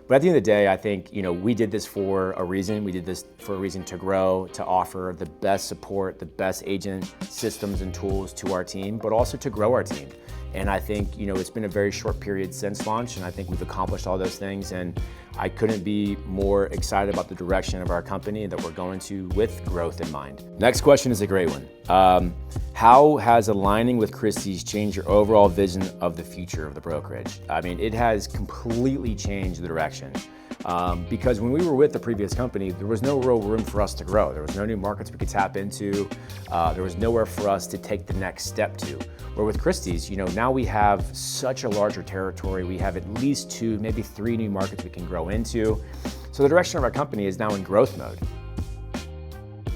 But at the end of the day, I think, we did this for a reason. We did this for a reason to grow, to offer the best support, the best agent systems and tools to our team, but also to grow our team. And I think, it's been a very short period since launch, and I think we've accomplished all those things. And I couldn't be more excited about the direction of our company that we're going to with growth in mind. Next question is a great one. How has aligning with Christie's changed your overall vision of the future of the brokerage? I mean, it has completely changed the direction. Because when we were with the previous company, there was no real room for us to grow. There was no new markets we could tap into. There was nowhere for us to take the next step to. Where with Christie's, now we have such a larger territory. We have at least 2, maybe 3 new markets we can grow into. So the direction of our company is now in growth mode.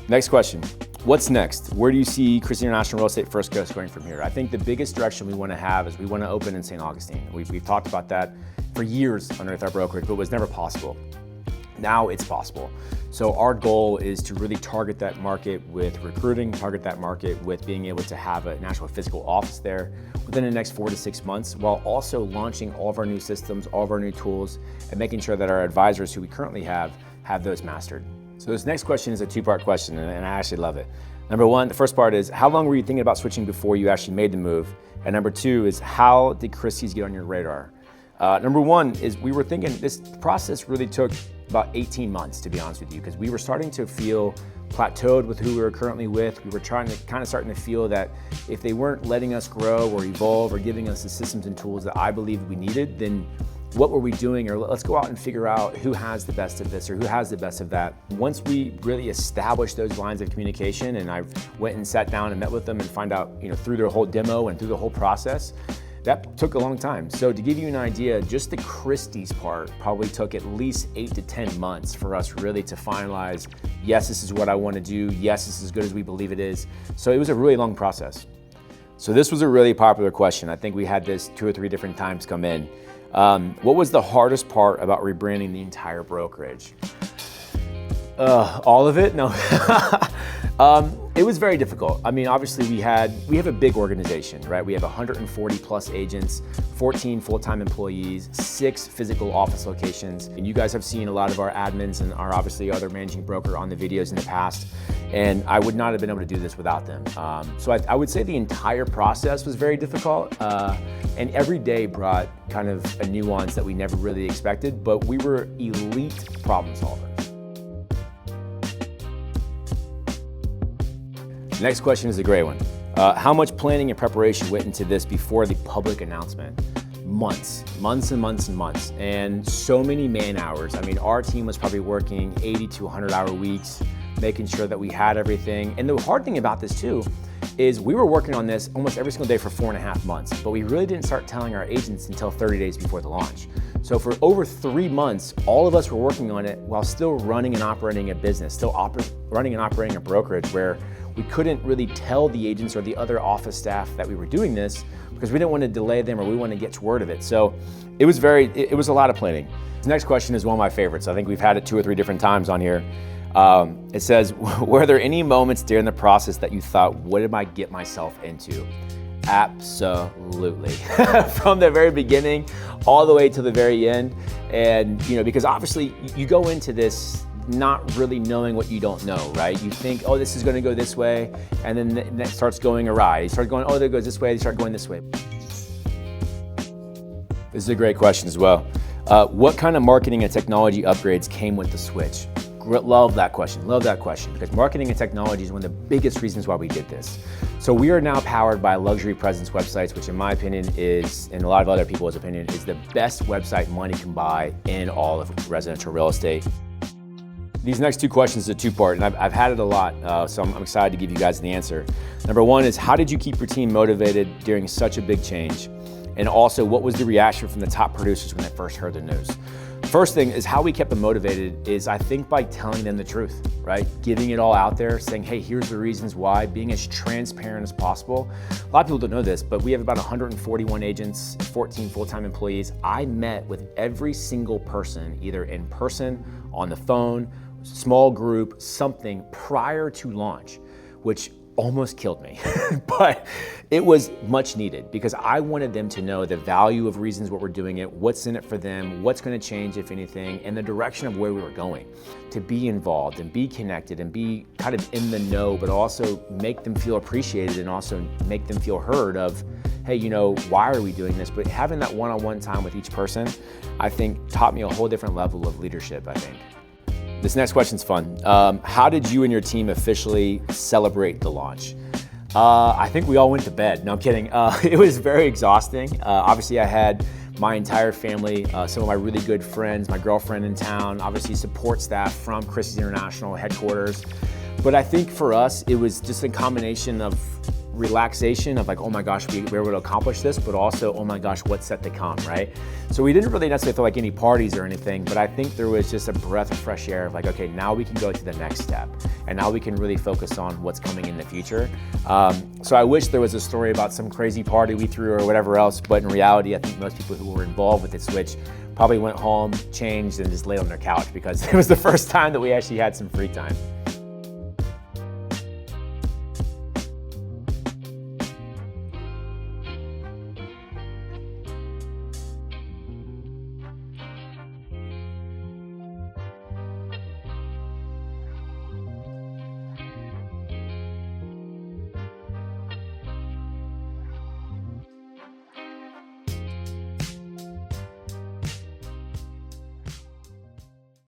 Next question. What's next? Where do you see Christie International Real Estate First Coast going from here? I think the biggest direction we want to have is we want to open in St. Augustine. We've talked about that for years underneath our brokerage, but it was never possible. Now it's possible. So our goal is to really target that market with recruiting, target that market with being able to have an actual physical office there within the next 4 to 6 months, while also launching all of our new systems, all of our new tools, and making sure that our advisors who we currently have those mastered. So this next question is a 2-part question, and I actually love it. Number 1, the first part is, how long were you thinking about switching before you actually made the move? And number 2 is, how did Christie's get on your radar? Number 1 is we were thinking this process really took about 18 months, to be honest with you, because we were starting to feel plateaued with who we were currently with. We were starting to feel that if they weren't letting us grow or evolve or giving us the systems and tools that I believed we needed, then what were we doing? Or let's go out and figure out who has the best of this or who has the best of that. Once we really established those lines of communication, and I went and sat down and met with them and find out, through their whole demo and through the whole process, that took a long time. So to give you an idea, just the Christie's part probably took at least 8 to 10 months for us really to finalize, yes, this is what I want to do. Yes, this is as good as we believe it is. So it was a really long process. So this was a really popular question. I think we had this 2 or 3 different times come in. What was the hardest part about rebranding the entire brokerage? All of it? No. It was very difficult. I mean, obviously we have a big organization, right? We have 140 plus agents, 14 full-time employees, 6 physical office locations. And you guys have seen a lot of our admins and our obviously other managing broker on the videos in the past. And I would not have been able to do this without them. So I would say the entire process was very difficult. And every day brought kind of a nuance that we never really expected, but we were elite problem solvers. Next question is a great one. How much planning and preparation went into this before the public announcement? Months and months and months, and so many man hours. I mean, our team was probably working 80 to 100-hour weeks, making sure that we had everything. And the hard thing about this too is we were working on this almost every single day for 4.5 months, but we really didn't start telling our agents until 30 days before the launch. So for over 3 months, all of us were working on it while still running and operating a business, still running and operating a brokerage where we couldn't really tell the agents or the other office staff that we were doing this because we didn't want to delay them or we wanted to get word of it. So it was a lot of planning. The next question is one of my favorites. I think we've had it 2 or 3 different times on here. It says, were there any moments during the process that you thought, what did I get myself into? Absolutely. From the very beginning all the way to the very end. And, because obviously you go into this not really knowing what you don't know, right? You think, oh, this is going to go this way, and then it starts going awry. You start going, oh, that goes this way, you start going this way. This is a great question as well. What kind of marketing and technology upgrades came with the switch? Love that question, because marketing and technology is one of the biggest reasons why we did this. So we are now powered by luxury presence websites, which in my opinion is, and a lot of other people's opinion, is the best website money can buy in all of residential real estate. These next two questions are two-part, and I've had it a lot, so I'm excited to give you guys the answer. Number one is, how did you keep your team motivated during such a big change? And also, what was the reaction from the top producers when they first heard the news? First thing is how we kept them motivated is, I think, by telling them the truth, right? Giving it all out there, saying, hey, here's the reasons why, being as transparent as possible. A lot of people don't know this, but we have about 141 agents, 14 full-time employees. I met with every single person, either in person, on the phone, small group, something prior to launch, which almost killed me, but it was much needed because I wanted them to know the value of reasons what we're doing it, what's in it for them, what's going to change, if anything, and the direction of where we were going. To be involved and be connected and be kind of in the know, but also make them feel appreciated and also make them feel heard of, hey, why are we doing this? But having that one-on-one time with each person, I think taught me a whole different level of leadership, I think. This next question's fun. How did you and your team officially celebrate the launch? I think we all went to bed. No, I'm kidding. It was very exhausting. Obviously, I had my entire family, some of my really good friends, my girlfriend in town, obviously support staff from Christie International headquarters. But I think for us, it was just a combination of relaxation of like, oh my gosh, we were able to accomplish this, but also, oh my gosh, what's set to come, right? So we didn't really necessarily feel like any parties or anything, but I think there was just a breath of fresh air of like, okay, now we can go to the next step. And now we can really focus on what's coming in the future. So I wish there was a story about some crazy party we threw or whatever else, but in reality, I think most people who were involved with the switch probably went home, changed, and just laid on their couch because it was the first time that we actually had some free time.